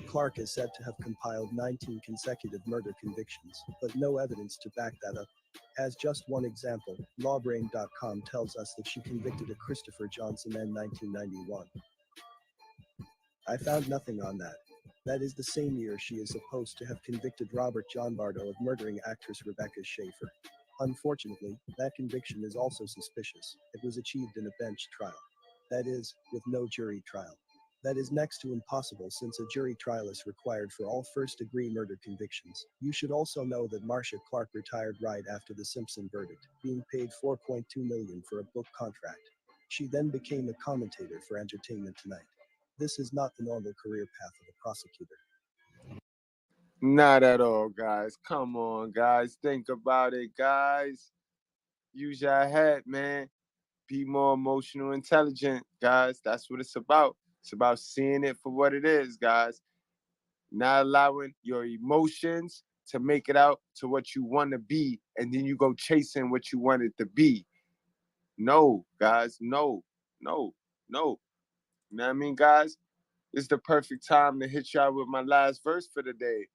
Clark is said to have compiled 19 consecutive murder convictions, but no evidence to back that up. As just one example, lawbrain.com tells us that she convicted a Christopher Johnson in 1991. I found nothing on that. That is the same year she is supposed to have convicted Robert John Bardo of murdering actress Rebecca Schaefer. Unfortunately, that conviction is also suspicious. It was achieved in a bench trial. That is, with no jury trial. That is next to impossible, since a jury trial is required for all first-degree murder convictions. You should also know that Marcia Clark retired right after the Simpson verdict, being paid $4.2 million for a book contract. She then became a commentator for Entertainment Tonight. This is not the normal career path of a prosecutor. Not at all, guys. Come on, guys. Think about it, guys. Use your head, man. Be more emotional intelligent, guys. That's what it's about. It's about seeing it for what it is, guys. Not allowing your emotions to make it out to what you want to be, and then you go chasing what you want it to be. No, guys. No. You know what I mean, guys? It's the perfect time to hit y'all with my last verse for the day.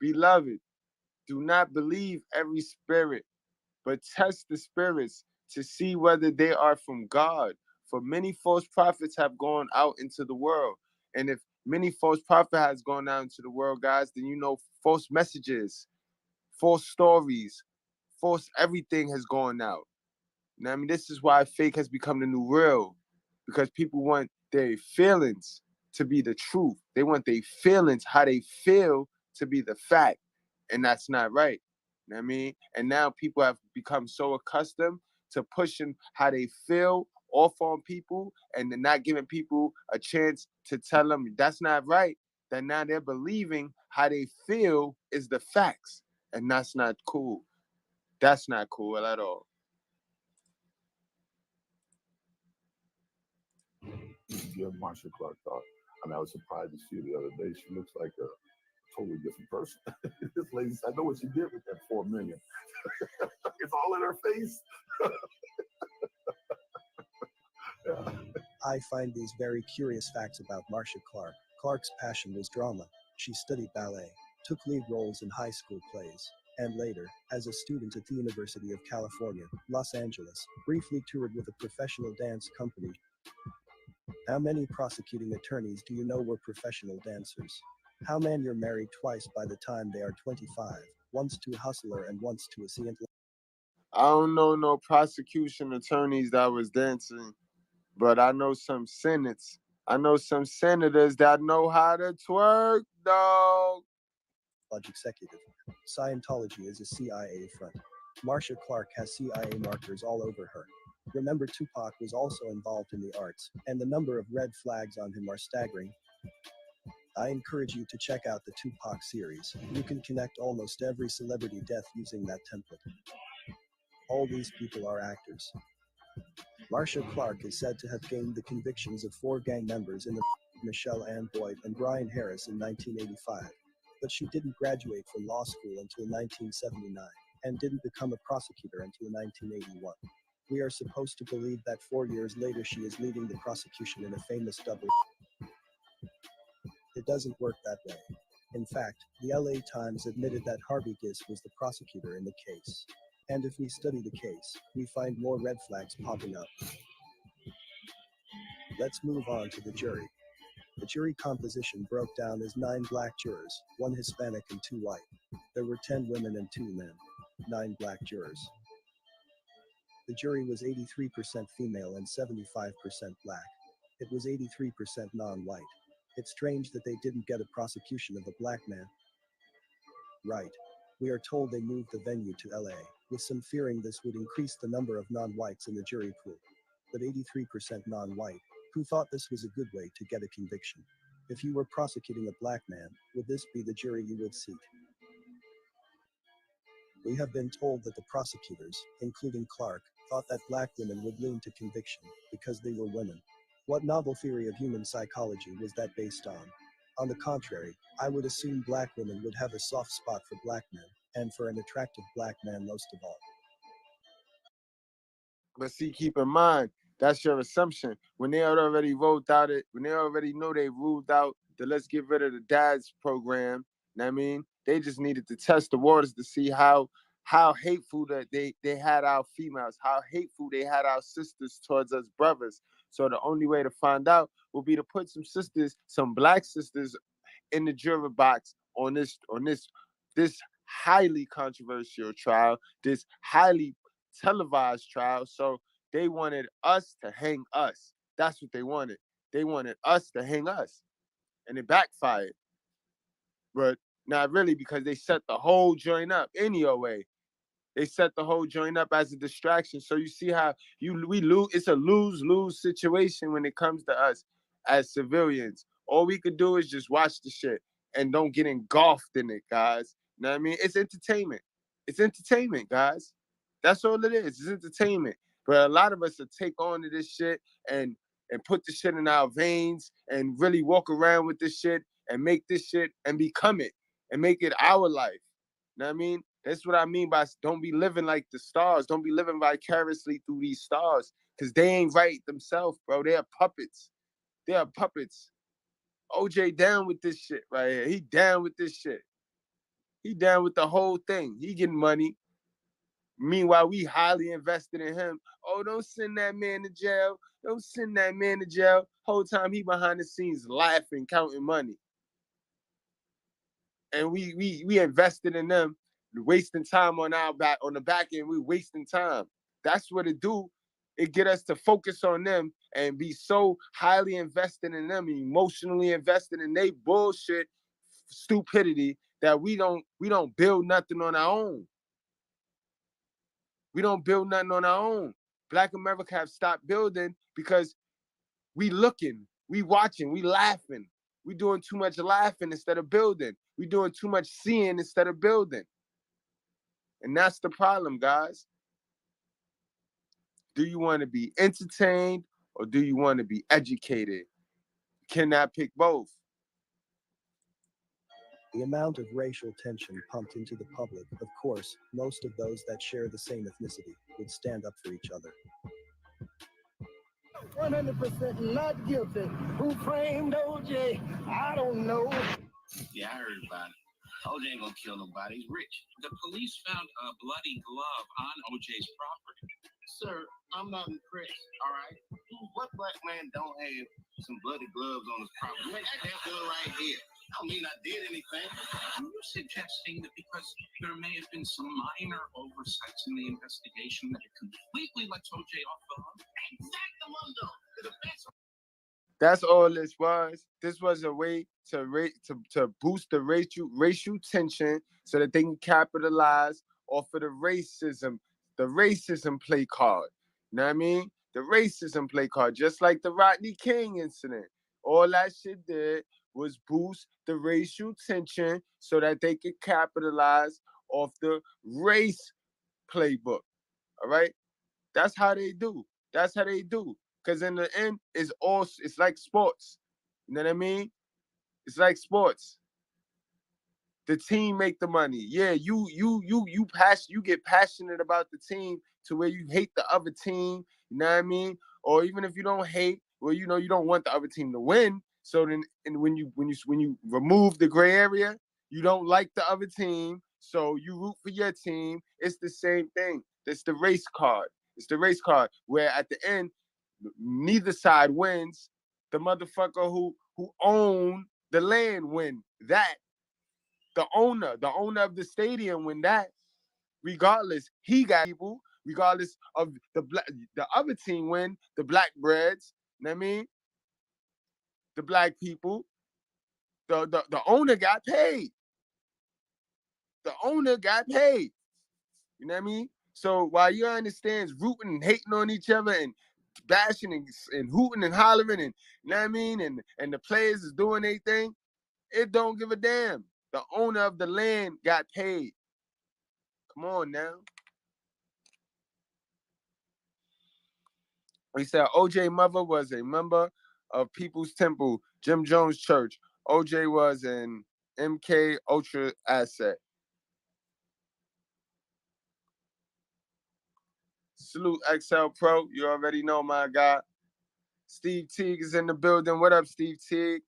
Beloved, do not believe every spirit, but test the spirits to see whether they are from God. For many false prophets have gone out into the world. And if many false prophets has gone out into the world, guys, then you know false messages, false stories, false everything has gone out. You know what I mean? This is why fake has become the new real. Because people want their feelings to be the truth. They want their feelings, how they feel, to be the fact. And that's not right. You know what I mean? And now people have become so accustomed to pushing how they feel off on people and then not giving people a chance to tell them that's not right. That now they're believing how they feel is the facts. And that's not cool. That's not cool at all. Give Marcia Clark thought. I mean, I was surprised to see her the other day. She looks like a totally different person. This lady, I know what she did with that $4 million. It's all in her face. Yeah. I find these very curious facts about Marcia Clark. Clark's passion was drama. She studied ballet, took lead roles in high school plays, and later, as a student at the University of California, Los Angeles, briefly toured with a professional dance company. How many prosecuting attorneys do you know were professional dancers? How many are married twice by the time they are 25, once to a hustler and once to a Saint? I don't know no prosecution attorneys that was dancing, but I know some senates I know some senators that know how to twerk, dog. Executive. Scientology is a CIA front. Marcia Clark has CIA markers all over her. Remember, Tupac was also involved in the arts, and the number of red flags on him are staggering. I encourage you to check out the Tupac series. You can connect almost every celebrity death using that template. All these people are actors. Marcia Clark is said to have gained the convictions of 4 gang members in the Michelle Ann Boyd and Brian Harris in 1985. But she didn't graduate from law school until 1979 and didn't become a prosecutor until 1981. We are supposed to believe that 4 years later she is leading the prosecution in a famous double. It doesn't work that way. In fact, the LA Times admitted that Harvey Giss was the prosecutor in the case. And if we study the case, we find more red flags popping up. Let's move on to the jury. The jury composition broke down as 9 black jurors, 1 Hispanic and 2 white. There were 10 women and 2 men, 9 black jurors. The jury was 83% female and 75% black. It was 83% non-white. It's strange that they didn't get a prosecution of a black man. Right. We are told they moved the venue to LA, with some fearing this would increase the number of non-whites in the jury pool. But 83% non-white, who thought this was a good way to get a conviction? If you were prosecuting a black man, would this be the jury you would seat? We have been told that the prosecutors, including Clark, thought that black women would lean to conviction because they were women. What novel theory of human psychology was that based on? On the contrary, I would assume black women would have a soft spot for black men, and for an attractive black man most of all. But see, keep in mind, that's your assumption. When they had already rolled out it, when they already know they ruled out the let's get rid of the dads program, you know what I mean? They just needed to test the waters to see how hateful that they had our females, how hateful they had our sisters towards us brothers. So the only way to find out will be to put some sisters, some black sisters in the juror box on this highly controversial trial, this highly televised trial. So they wanted us to hang us. That's what they wanted. They wanted us to hang us. And it backfired. But not really, because they set the whole joint up anyway. They set the whole joint up as a distraction. So you see how we lose. It's a lose-lose situation when it comes to us as civilians. All we could do is just watch the shit and don't get engulfed in it, guys. You know what I mean? It's entertainment. It's entertainment, guys. That's all it is. It's entertainment. But a lot of us will take on to this shit and put the shit in our veins and really walk around with this shit and make this shit and become it and make it our life. You know what I mean? That's what I mean by don't be living like the stars. Don't be living vicariously through these stars, because they ain't right themselves, bro. They are puppets. They are puppets. OJ down with this shit right here. He down with this shit. He down with the whole thing. He getting money. Meanwhile, we highly invested in him. Oh, don't send that man to jail. Don't send that man to jail. Whole time he behind the scenes laughing, counting money. And we invested in them, wasting time on the back end. We wasting time. That's what it do. It get us to focus on them and be so highly invested in them, emotionally invested in they bullshit stupidity that we don't build nothing on our own. We don't build nothing on our own. Black America have stopped building because we looking, we watching, we laughing. We doing too much laughing instead of building. We doing too much seeing instead of building. And that's the problem, guys. Do you want to be entertained or do you want to be educated? You cannot pick both. The amount of racial tension pumped into the public, of course, most of those that share the same ethnicity would stand up for each other. 100% not guilty. Who framed OJ? I don't know. Yeah, I heard about it. OJ ain't gonna kill nobody. He's rich. The police found a bloody glove on OJ's property. Sir, I'm not impressed, all right? What black man don't have some bloody gloves on his property? Man, that gun right here. I don't mean I did anything. Are you suggesting that because there may have been some minor oversights in the investigation that it completely lets OJ off the hook? Exactly, though. That's all this was. This was a way to boost the racial tension so that they can capitalize off of the racism play card. You know what I mean? The racism play card, just like the Rodney King incident. All that shit did was boost the racial tension so that they could capitalize off the race playbook. All right? That's how they do. That's how they do. Because in the end, it's like sports. You know what I mean? It's like sports. The team make the money. Yeah, you get passionate about the team to where you hate the other team. You know what I mean? Or even if you don't hate, well, you know you don't want the other team to win. So then, and when you remove the gray area, you don't like the other team. So you root for your team. It's the same thing. It's the race card. It's the race card where at the end, neither side wins. The motherfucker who own the land win that. The owner of the stadium win that. Regardless, he got people. Regardless of the other team win, the black breads. You know what I mean? The black people. The owner got paid. The owner got paid. You know what I mean? So while you understands rooting and hating on each other and bashing and hooting and hollering and you know what I mean, and the players is doing their thing, it don't give a damn. The owner of the land got paid. Come on now. He said OJ mother was a member of People's Temple, Jim Jones Church. OJ was an MK Ultra asset. Salute XL Pro. You already know my guy. Steve Teague is in the building. What up, Steve Teague?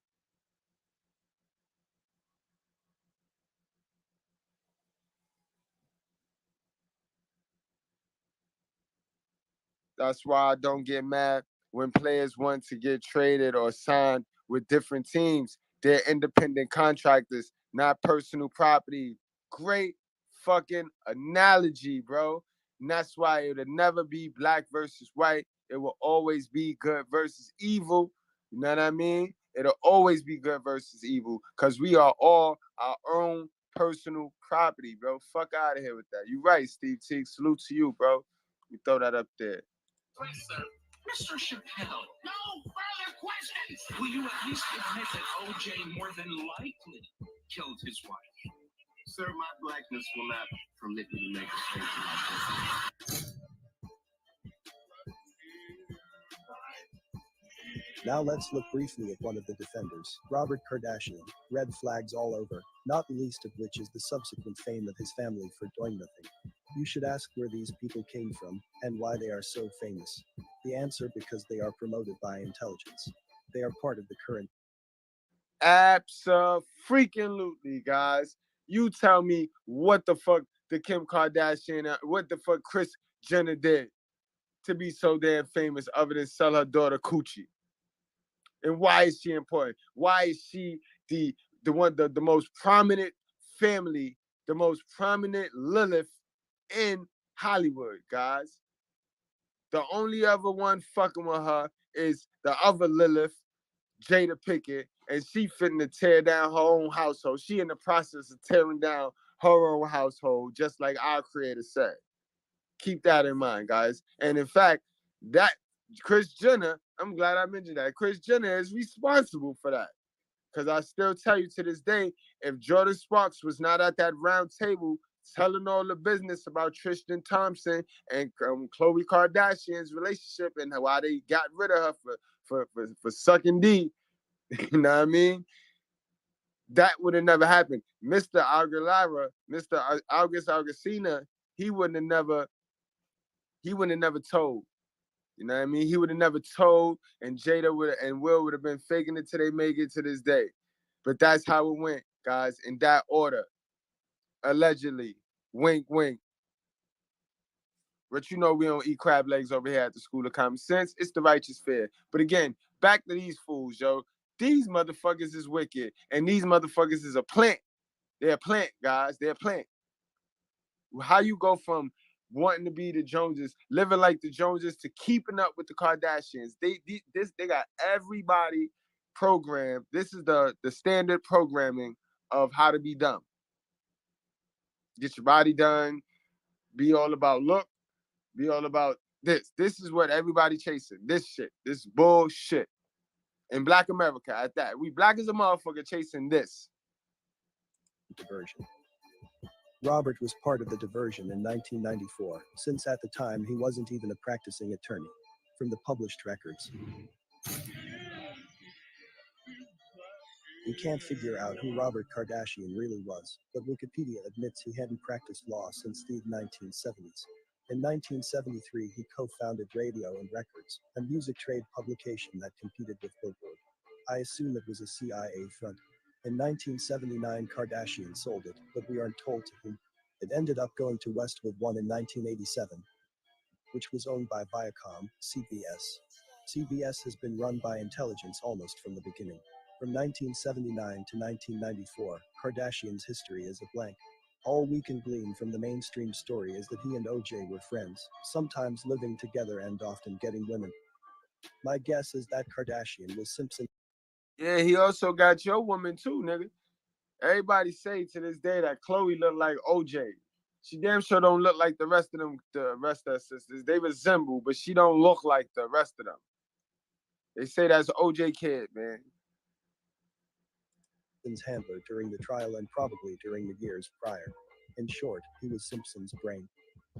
That's why I don't get mad when players want to get traded or signed with different teams. They're independent contractors, not personal property. Great fucking analogy, bro. And that's why it'll never be black versus white. It will always be good versus evil. You know what I mean? It'll always be good versus evil because we are all our own personal property, bro. Fuck out of here with that. You right, Steve Teague. Salute to you, bro. We throw that up there. Sir, Mr. Chappelle, no further questions. Will you at least admit that OJ more than likely killed his wife? Sir, my blackness will not permit me to make a statement like this. Now let's look briefly at one of the defenders, Robert Kardashian. Red flags all over, not the least of which is the subsequent fame of his family for doing nothing. You should ask where these people came from and why they are so famous. The answer, because they are promoted by intelligence. They are part of the current. Abso-freaking-lutely, guys. You tell me what the fuck the Kim Kardashian, what the fuck Kris Jenner did to be so damn famous other than sell her daughter coochie. And why is she important? Why is she the most prominent family, the most prominent Lilith in Hollywood, guys? The only other one fucking with her is the other Lilith, Jada Pinkett, and she finna tear down her own household. She in the process of tearing down her own household, just like our creator said. Keep that in mind, guys. And in fact, that Kris Jenner, I'm glad I mentioned that. Kris Jenner is responsible for that. Because I still tell you to this day, if Jordan Sparks was not at that round table telling all the business about Tristan Thompson and Khloe Kardashian's relationship and why they got rid of her for sucking D, you know what I mean? That would have never happened. Mr. Aguilera, Mr. August Augustina, he wouldn't have never told. You know what I mean? He would have never told, and Jada and Will would have been faking it till they make it to this day. But that's how it went, guys, in that order. Allegedly. Wink, wink. But you know we don't eat crab legs over here at the School of Common Sense. It's the righteous fair. But again, back to these fools, yo. These motherfuckers is wicked, and these motherfuckers is a plant. They're a plant, guys. They're a plant. How you go from wanting to be the Joneses, living like the Joneses, to keeping up with the Kardashians. They got everybody programmed. This is the standard programming of how to be dumb. Get your body done. Be all about look. Be all about this. This is what everybody chasing. This shit. This bullshit. In Black America at that. We black as a motherfucker chasing this. Diversion. Robert was part of the diversion in 1994, since at the time he wasn't even a practicing attorney. From the published records, we can't figure out who Robert Kardashian really was, but Wikipedia admits he hadn't practiced law since the 1970s. In 1973, he co-founded Radio and Records, a music trade publication that competed with Billboard. I assume it was a CIA front. In 1979, Kardashian sold it, but we aren't told to whom. It ended up going to Westwood One in 1987, which was owned by Viacom, CBS. CBS has been run by intelligence almost from the beginning. From 1979 to 1994, Kardashian's history is a blank. All we can glean from the mainstream story is that he and OJ were friends, sometimes living together and often getting women. My guess is that Kardashian was Simpson. Yeah, he also got your woman too, nigga. Everybody say to this day that Chloe look like OJ. She damn sure don't look like the rest of them, the rest of her sisters. They resemble, but she don't look like the rest of them. They say that's OJ kid, man. Handler during the trial and probably during the years prior. In short, he was Simpson's brain.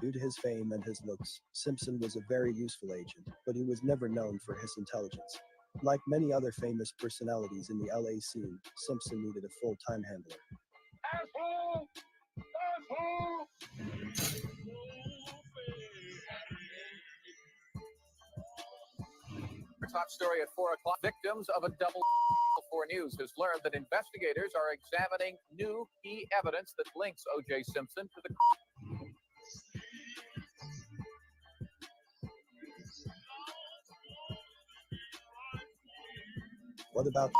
Due to his fame and his looks, Simpson was a very useful agent, but he was never known for his intelligence. Like many other famous personalities in the LA scene, Simpson needed a full-time handler. Asshole! Asshole! Top story at 4 o'clock. Victims of a double 4 News has learned that investigators are examining new key evidence that links OJ Simpson to the. What about?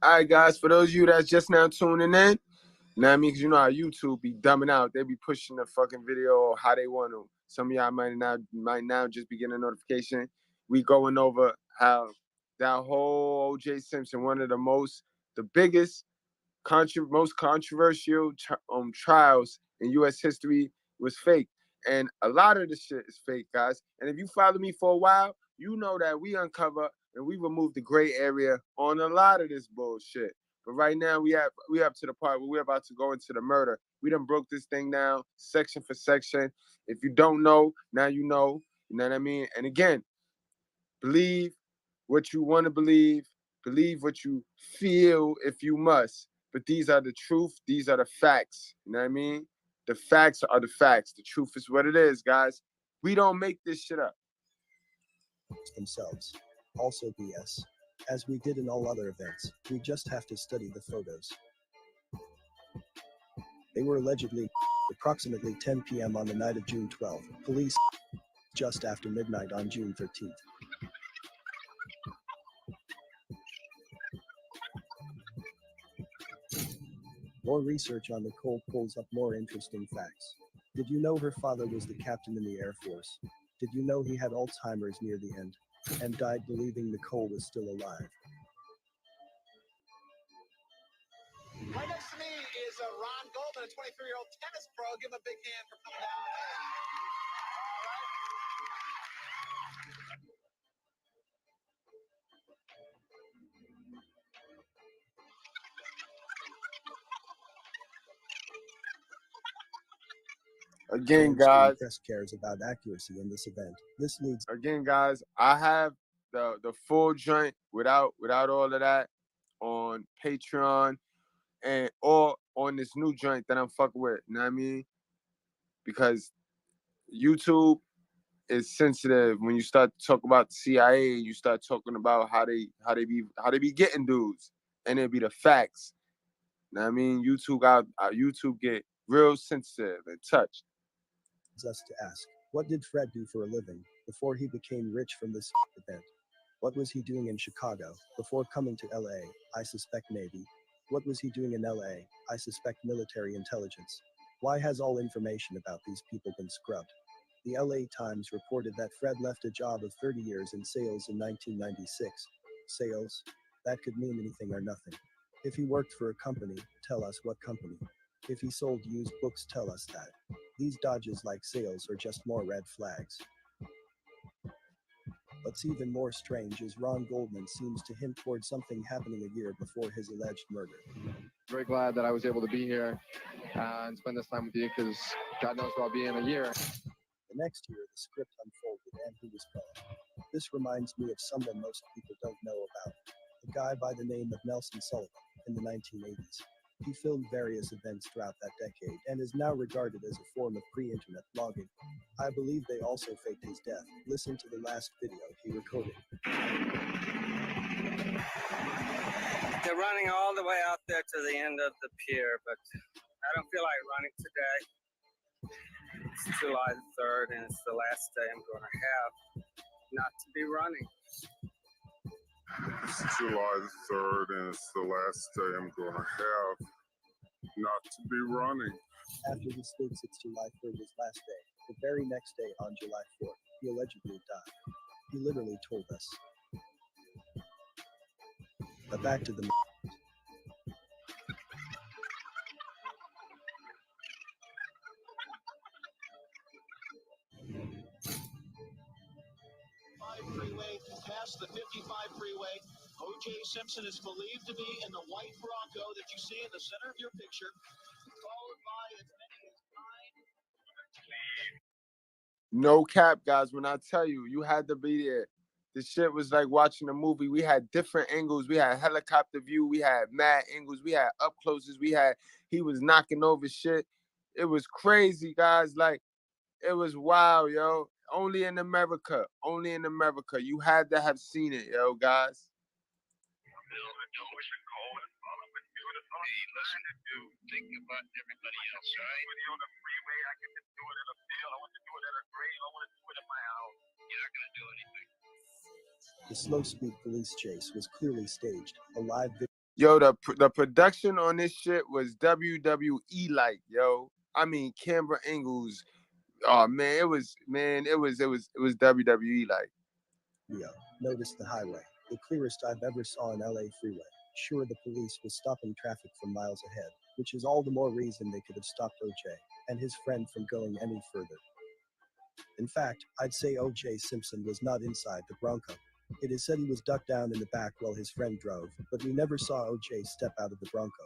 All right, guys, for those of you that's just now tuning in, you know what I mean? Because you know how YouTube be dumbing out. They be pushing the fucking video how they want to. Some of y'all might now just be getting a notification. We going over how that whole OJ Simpson, one of the biggest, most controversial trials in U.S. history, was fake. And a lot of the shit is fake, guys. And if you follow me for a while, you know that we uncover and we remove the gray area on a lot of this bullshit. But right now we have to the part where we're about to go into the murder. We done broke this thing down section for section. If you don't know, now you know. You know what I mean? And again, believe what you want to believe what you feel if you must. But these are the truth. These are the facts. You know what I mean? The facts are the facts. The truth is what it is, guys. We don't make this shit up. Themselves. Also BS. As we did in all other events, we just have to study the photos. They were allegedly approximately 10 p.m. on the night of June 12th. Police just after midnight on June 13th. More research on Nicole pulls up more interesting facts. Did you know her father was the captain in the Air Force? Did you know he had Alzheimer's near the end and died believing Nicole was still alive? Right next to me is Ron Goldman, a 23-year-old tennis pro. Give him a big hand for coming down. Again, guys. Press cares about accuracy in this event. This leads. Again, guys, I have the full joint without all of that on Patreon and or on this new joint that I'm fucking with. You know what I mean? Because YouTube is sensitive when you start to talk about the CIA. You start talking about how they be getting dudes, and it be the facts. You know what I mean? YouTube get real sensitive and touched. Us to ask, what did Fred do for a living before he became rich from this event? What was he doing in Chicago before coming to LA? I suspect Navy. What was he doing in LA? I suspect military intelligence. Why has all information about these people been scrubbed? The LA Times reported that Fred left a job of 30 years in sales in 1996. Sales? That could mean anything or nothing. If he worked for a company, tell us what company. If he sold used books, tell us that. These dodges like sales are just more red flags. What's even more strange is Ron Goldman seems to hint towards something happening a year before his alleged murder. Very glad that I was able to be here and spend this time with you, because God knows where I'll be in a year. The next year, the script unfolded and he was gone. This reminds me of someone most people don't know about. A guy by the name of Nelson Sullivan in the 1980s. He filmed various events throughout that decade and is now regarded as a form of pre-internet blogging. I believe they also faked his death. Listen to the last video he recorded. They're running all the way out there to the end of the pier, but I don't feel like running today. It's July the 3rd, and it's the last day I'm going to have not to be running. It's July the 3rd, and it's the last day I'm going to have not to be running. After he states it's July 3rd, his last day, the very next day on July 4th, he allegedly died. He literally told us. But back to the freeway, past the 55 freeway. OJ Simpson is believed to be in the white Bronco that you see in the center of your picture, followed by as many as 9. No cap, guys. When I tell you, you had to be there. The shit was like watching a movie. We had different angles. We had helicopter view. We had mad angles. We had up closes. He was knocking over shit. It was crazy, guys. Like, it was wild, yo. Only in America. Only in America. You had to have seen it, yo, guys. Think about everybody else, right? On the freeway, I can do it in a field. I want to do it at a grave. I want to do it in my house. You're not going to do anything. The slow-speed police chase was clearly staged. A live video. Yo, the production on this shit was WWE-like, yo. I mean, camera angles. Oh man, it was WWE-like. Rio, noticed the highway, the clearest I've ever saw an LA freeway. Sure, the police was stopping traffic from miles ahead, which is all the more reason they could have stopped OJ and his friend from going any further. In fact, I'd say OJ Simpson was not inside the Bronco. It is said he was ducked down in the back while his friend drove, but we never saw OJ step out of the Bronco.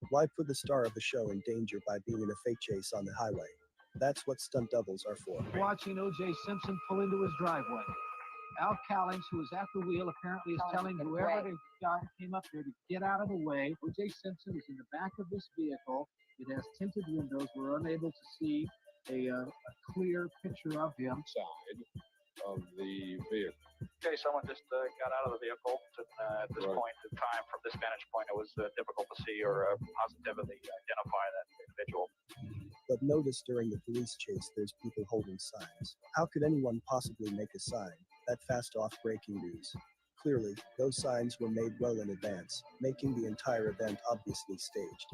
Why put the star of the show in danger by being in a fake chase on the highway? That's what stunt doubles are for. Watching OJ Simpson pull into his driveway. Al Callings, who is at the wheel, apparently is telling whoever the guy came up there to get out of the way. OJ Simpson is in the back of this vehicle. It has tinted windows. We're unable to see a clear picture of him. Side of the vehicle. Okay, someone just got out of the vehicle. At this point in time, from this vantage point, it was difficult to see or positively identify that individual. But notice during the police chase, there's people holding signs. How could anyone possibly make a sign that fast off breaking news? Clearly, those signs were made well in advance, making the entire event obviously staged.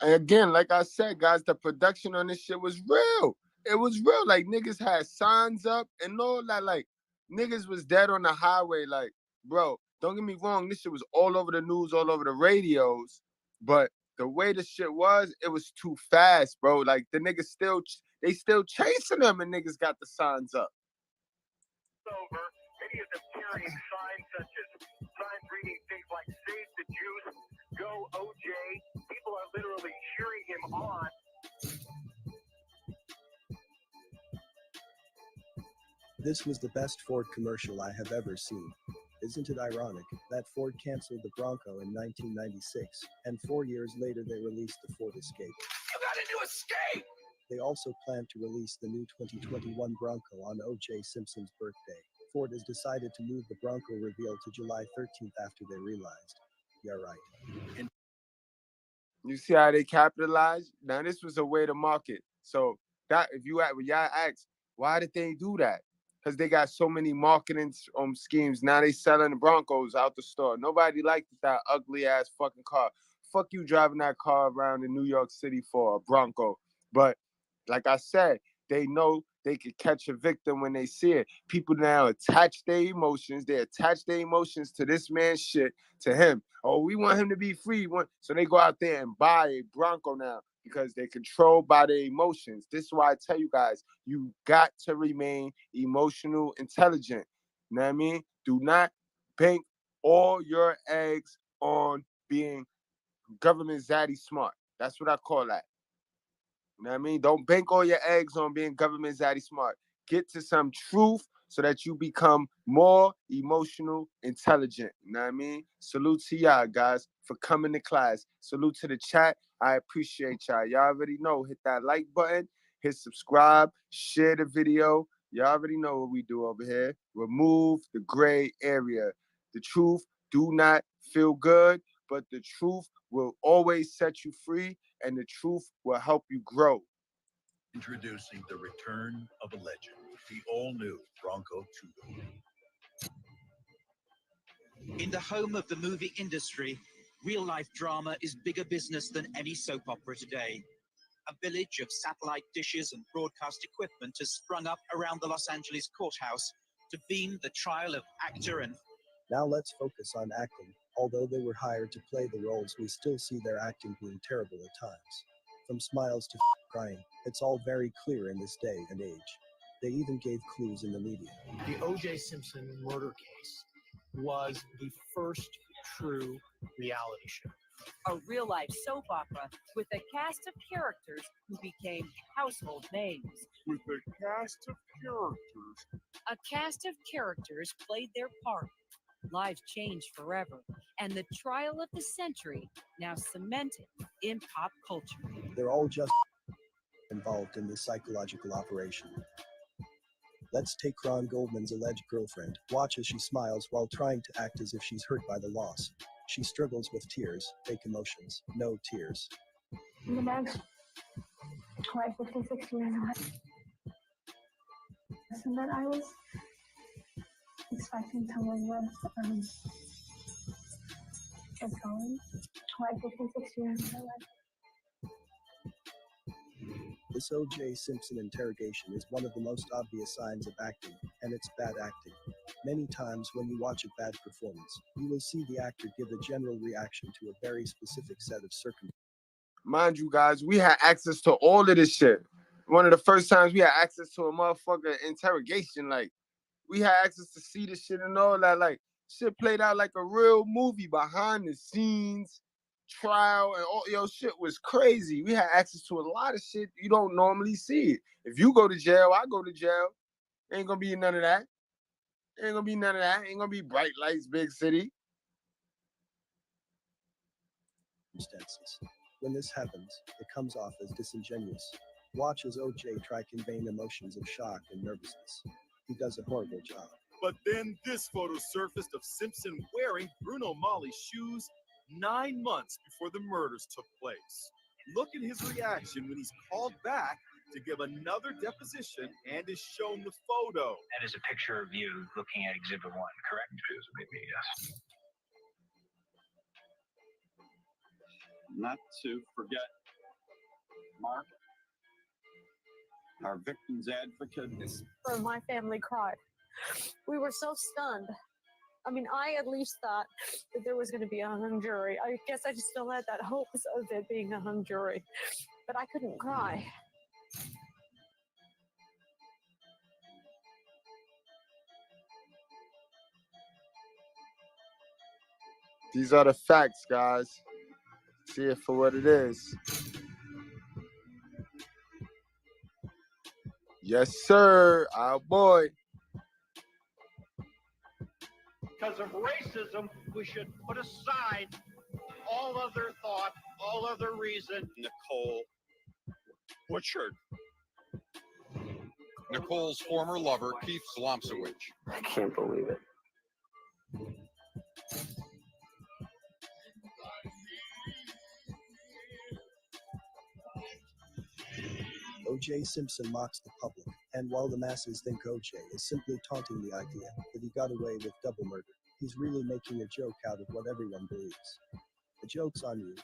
And again, like I said, guys, the production on this shit was real. It was real. Like, niggas had signs up and all that. Like, niggas was dead on the highway. Like, bro, don't get me wrong. This shit was all over the news, all over the radios. But the way the shit was, it was too fast, bro. Like, the niggas still chasing them, and niggas got the signs up. Over, many of them carrying signs such as signs reading things like "Save the Jews," "Go OJ." People are literally cheering him on. This was the best Ford commercial I have ever seen. Isn't it ironic that Ford canceled the Bronco in 1996, and 4 years later they released the Ford Escape? You got a new Escape! They also plan to release the new 2021 Bronco on O.J. Simpson's birthday. Ford has decided to move the Bronco reveal to July 13th after they realized. Yeah, right. You see how they capitalized? Now, this was a way to market. So, that if y'all ask, why did they do that? Because they got so many marketing schemes. Now they selling the Broncos out the store. Nobody liked that ugly ass fucking car. fuck you driving that car around in New York City for a Bronco? But like I said, they know they could catch a victim when they see it. People now attach their emotions. They attach their emotions to this man's shit, to him. Oh, we want him to be free. So they go out there and buy a Bronco now because they're controlled by their emotions. This is why I tell you guys, you got to remain emotional intelligent. You know what I mean? Do not bank all your eggs on being government zaddy smart. That's what I call that. You know what I mean? Don't bank all your eggs on being government zaddy smart. Get to some truth so that you become more emotional intelligent. You know what I mean? Salute to y'all, guys, for coming to class. Salute to the chat. I appreciate y'all. Y'all already know. Hit that like button. Hit subscribe. Share the video. Y'all already know what we do over here. Remove the gray area. The truth do not feel good, but the truth will always set you free, and the truth will help you grow. Introducing the return of a legend, the all-new Bronco Tudor. In the home of the movie industry, real-life drama is bigger business than any soap opera today. A village of satellite dishes and broadcast equipment has sprung up around the Los Angeles courthouse to beam the trial of actor and... Now let's focus on acting. Although they were hired to play the roles, we still see their acting being terrible at times. From smiles to crying, it's all very clear in this day and age. They even gave clues in the media. The OJ Simpson murder case was the first true reality show. A real-life soap opera with a cast of characters who became household names. With a cast of characters. A cast of characters played their part. Lives changed forever, and the trial of the century now cemented in pop culture. They're all just involved in this psychological operation. Let's take Ron Goldman's alleged girlfriend. Watch as she smiles while trying to act as if she's hurt by the loss. She struggles with tears, fake emotions, no tears. The next 56 years and then I was expecting to live with going 56 years of my life. This OJ Simpson interrogation is one of the most obvious signs of acting, and it's bad acting. Many times when you watch a bad performance, you will see the actor give a general reaction to a very specific set of circumstances. Mind you, guys, we had access to all of this shit. One of the first times we had access to a motherfucking interrogation. Like, we had access to see this shit and all that. Like, shit played out like a real movie behind the scenes. Trial and all your shit was crazy. We had access to a lot of shit you don't normally see. If you go to jail, I go to jail. Ain't gonna be none of that. Ain't gonna be none of that. Ain't gonna be bright lights, big city. When this happens, it comes off as disingenuous. Watch as OJ try conveying emotions of shock and nervousness. He does a horrible job. But then this photo surfaced of Simpson wearing Bruno Mali's shoes 9 months before the murders took place. Look at his reaction when he's called back to give another deposition and is shown the photo. That is a picture of you looking at Exhibit 1, correct? It is, maybe, yes. Not to forget Mark, our victim's advocate. So my family cried. We were so stunned. I mean, I at least thought that there was going to be a hung jury. I guess I just still had that hope of it being a hung jury, but I couldn't cry. These are the facts, guys. See it for what it is. Yes, sir. Our boy. Because of racism, we should put aside all other thought, all other reason. Nicole butchered Nicole's former lover, Keith Zlomsowicz. I can't believe it. OJ Simpson mocks the public, and while the masses think OJ is simply taunting the idea that he got away with double murder, he's really making a joke out of what everyone believes. The joke's on you.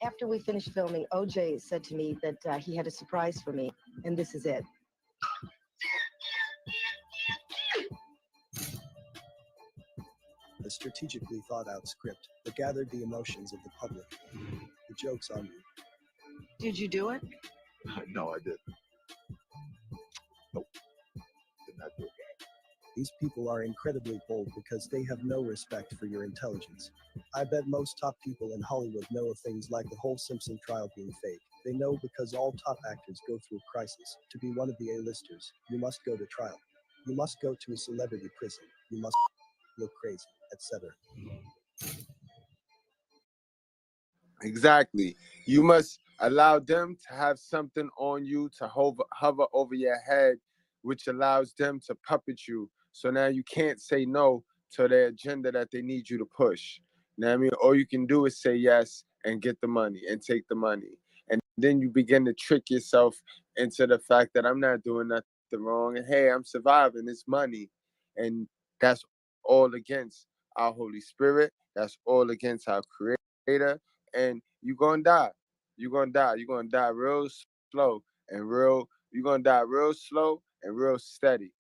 After we finished filming, OJ said to me that he had a surprise for me, and this is it. A strategically thought-out script that gathered the emotions of the public. The joke's on you. Did you do it? No, I didn't. Nope. Did not do it. These people are incredibly bold because they have no respect for your intelligence. I bet most top people in Hollywood know of things like the whole Simpson trial being fake. They know because all top actors go through a crisis. To be one of the A-listers, you must go to trial. You must go to a celebrity prison. You must look crazy, etc. Exactly. You must allow them to have something on you to hover over your head, which allows them to puppet you. So now you can't say no to their agenda that they need you to push. You know what I mean? All you can do is say yes and get the money and take the money. And then you begin to trick yourself into the fact that I'm not doing nothing wrong. And hey, I'm surviving. It's money. And that's all against our Holy Spirit. That's all against our Creator. And you're gonna die. You're gonna die. You're gonna die real slow and real. You're gonna die real slow and real steady.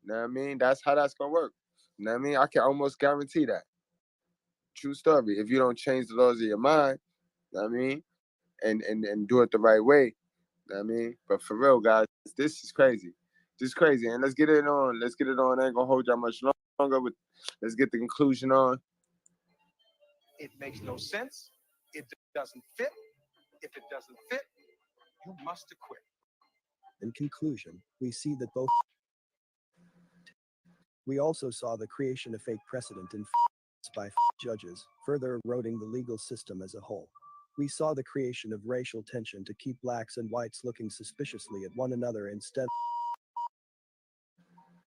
You know what I mean? That's how that's gonna work. You know what I mean? I can almost guarantee that. True story. If you don't change the laws of your mind, you know what I mean, and do it the right way. You know what I mean? But for real, guys, this is crazy. This is crazy. And let's get it on. Let's get it on. I ain't gonna hold y'all much longer. But let's get the conclusion on. It makes no sense. It doesn't fit. If it doesn't fit, you must acquit. In conclusion, we see that both. We also saw the creation of fake precedent in by judges, further eroding the legal system as a whole. We saw the creation of racial tension to keep blacks and whites looking suspiciously at one another instead.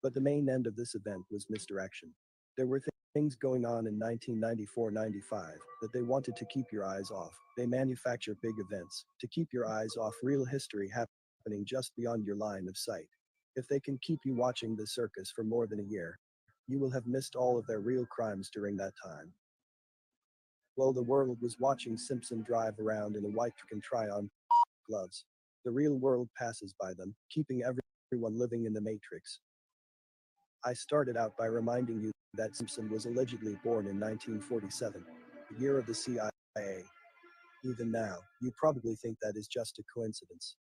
But the main end of this event was misdirection. There were things going on in 1994-95 that they wanted to keep your eyes off. They manufacture big events to keep your eyes off real history happening just beyond your line of sight. If they can keep you watching the circus for more than a year, you will have missed all of their real crimes during that time. While the world was watching Simpson drive around in a white truck and try on gloves, the real world passes by them, keeping everyone living in the Matrix. I started out by reminding you that Simpson was allegedly born in 1947, the year of the CIA. Even now, you probably think that is just a coincidence.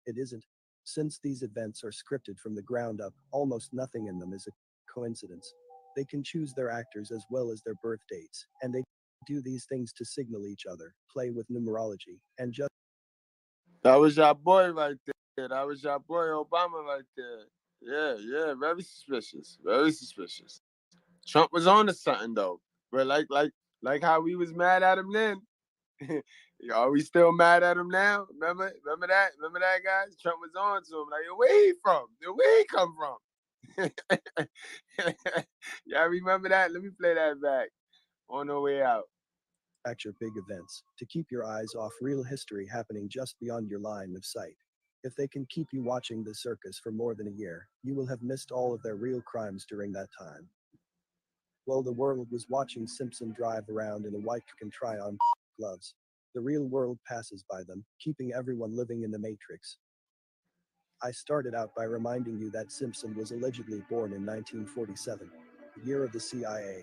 It isn't. Since these events are scripted from the ground up, almost nothing in them is a coincidence. They can choose their actors as well as their birth dates, and they do these things to signal each other, play with numerology, and just. That was your boy right there. That was your boy Obama right there. Yeah, very suspicious. Very suspicious. Trump was on to something though. But like how we was mad at him then. Are we still mad at him now? Remember that? Remember that, guys? Trump was on to him. Like, where he from? Where he come from? Y'all remember that? Let me play that back on the way out. Manufacture big events to keep your eyes off real history happening just beyond your line of sight. If they can keep you watching the circus for more than a year, you will have missed all of their real crimes during that time. While the world was watching Simpson drive around in a white truck and try on gloves, the real world passes by them, keeping everyone living in the Matrix. I started out by reminding you that Simpson was allegedly born in 1947, the year of the CIA.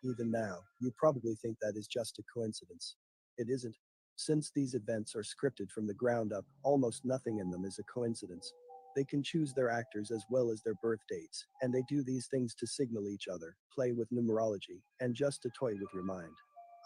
Even now, you probably think that is just a coincidence. It isn't. Since these events are scripted from the ground up, almost nothing in them is a coincidence. They can choose their actors as well as their birth dates, and they do these things to signal each other, play with numerology, and just to toy with your mind.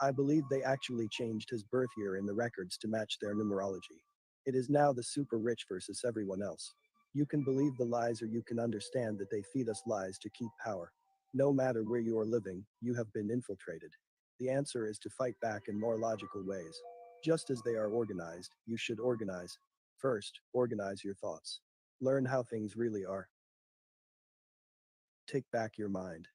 I believe they actually changed his birth year in the records to match their numerology. It is now the super rich versus everyone else. You can believe the lies or you can understand that they feed us lies to keep power. No matter where you are living, you have been infiltrated. The answer is to fight back in more logical ways. Just as they are organized, you should organize. First, organize your thoughts. Learn how things really are. Take back your mind.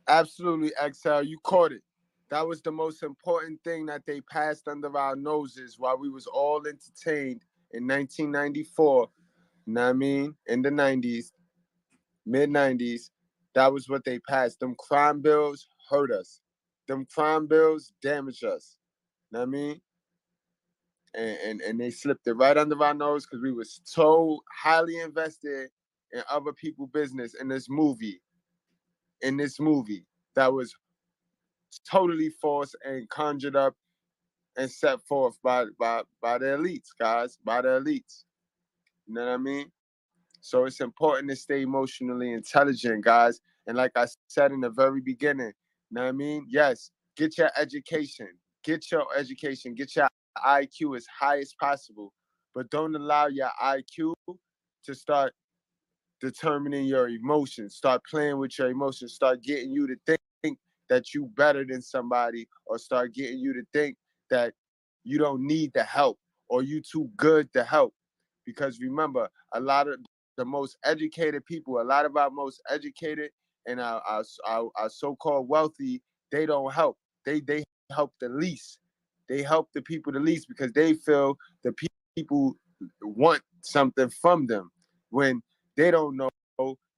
Absolutely, XL. You caught it. That was the most important thing that they passed under our noses while we was all entertained in 1994. You know what I mean? In the 90s, mid-90s. That was what they passed. Them crime bills hurt us. Them crime bills damage us. You know what I mean? And they slipped it right under our nose because we were so highly invested in other people's business in this movie. That was totally false and conjured up and set forth by the elites, guys, by the elites. You know what I mean? So it's important to stay emotionally intelligent, guys. And like I said in the very beginning, you know what I mean? Yes, get your education. Get your education. Get your IQ as high as possible. But don't allow your IQ to start determining your emotions. Start playing with your emotions. Start getting you to think that you better than somebody, or start getting you to think that you don't need the help or you too good to help. Because remember, a lot of the most educated people, a lot of our most educated and our so-called wealthy, they don't help. They help the least. They help the people the least because they feel the people want something from them when they don't know.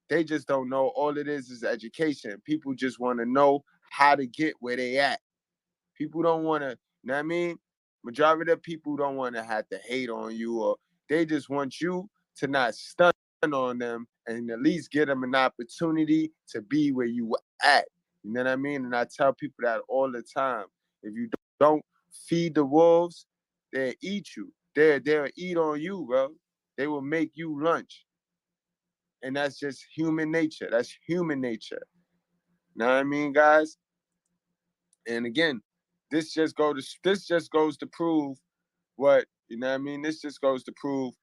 They just don't know. All it is education. People just want to know how to get where they at. People don't want to, you know what I mean? Majority of people don't want to have to hate on you, or they just want you to not stun on them and at least give them an opportunity to be where you at. You know what I mean? And I tell people that all the time. If you don't feed the wolves, they'll eat you. They'll eat on you, bro. They will make you lunch. And that's just human nature. That's human nature. You know what I mean, guys? And again, this just goes to prove what, you know what I mean? This just goes to prove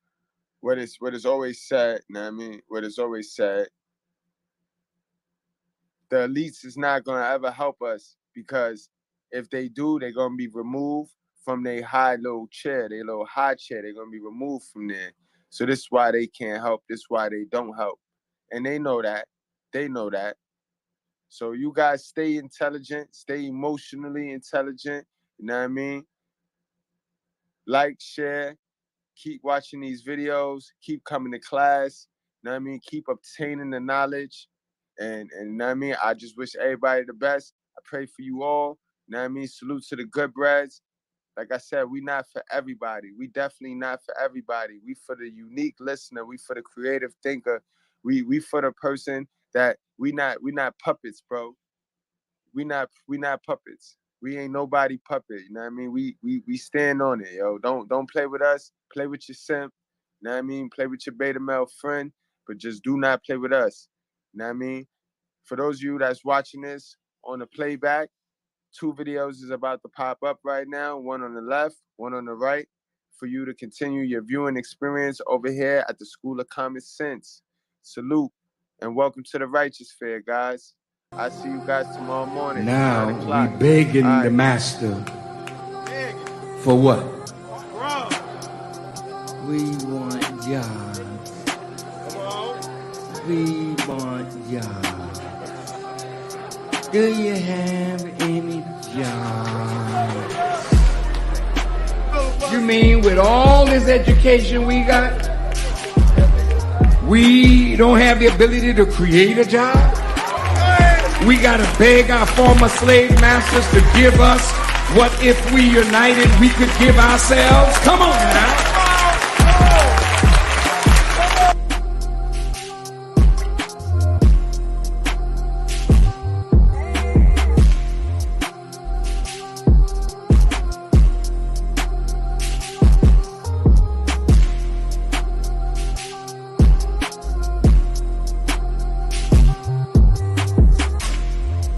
what is always said, you know what I mean? What is always said. The elites is not gonna ever help us, because if they do, they're gonna be removed from their high little chair, their little high chair. They're gonna be removed from there. So this is why they can't help. This is why they don't help. And they know that. They know that. So you guys stay intelligent, stay emotionally intelligent. You know what I mean? Like, share, keep watching these videos, keep coming to class. You know what I mean? Keep obtaining the knowledge. And you know what I mean? I just wish everybody the best. I pray for you all. You know what I mean? Salute to the Goodbreads. Like I said, we not for everybody. We definitely not for everybody. We for the unique listener. We for the creative thinker. We for the person that we not puppets, bro. We not puppets. We ain't nobody puppet. You know what I mean? We stand on it, yo. Don't play with us. Play with your simp. You know what I mean? Play with your beta male friend, but just do not play with us. You know what I mean? For those of you that's watching this on the playback, 2 videos is about to pop up right now. One on the left, one on the right, for you to continue your viewing experience over here at the School of Common Sense. Salute and welcome to the Righteous Fair, guys. I'll see you guys tomorrow morning. Now we begging the master for what? We want jobs. We want jobs. Do you have any jobs? You mean with all this education we got, we don't have the ability to create a job? We gotta beg our former slave masters to give us what if we united we could give ourselves? Come on now.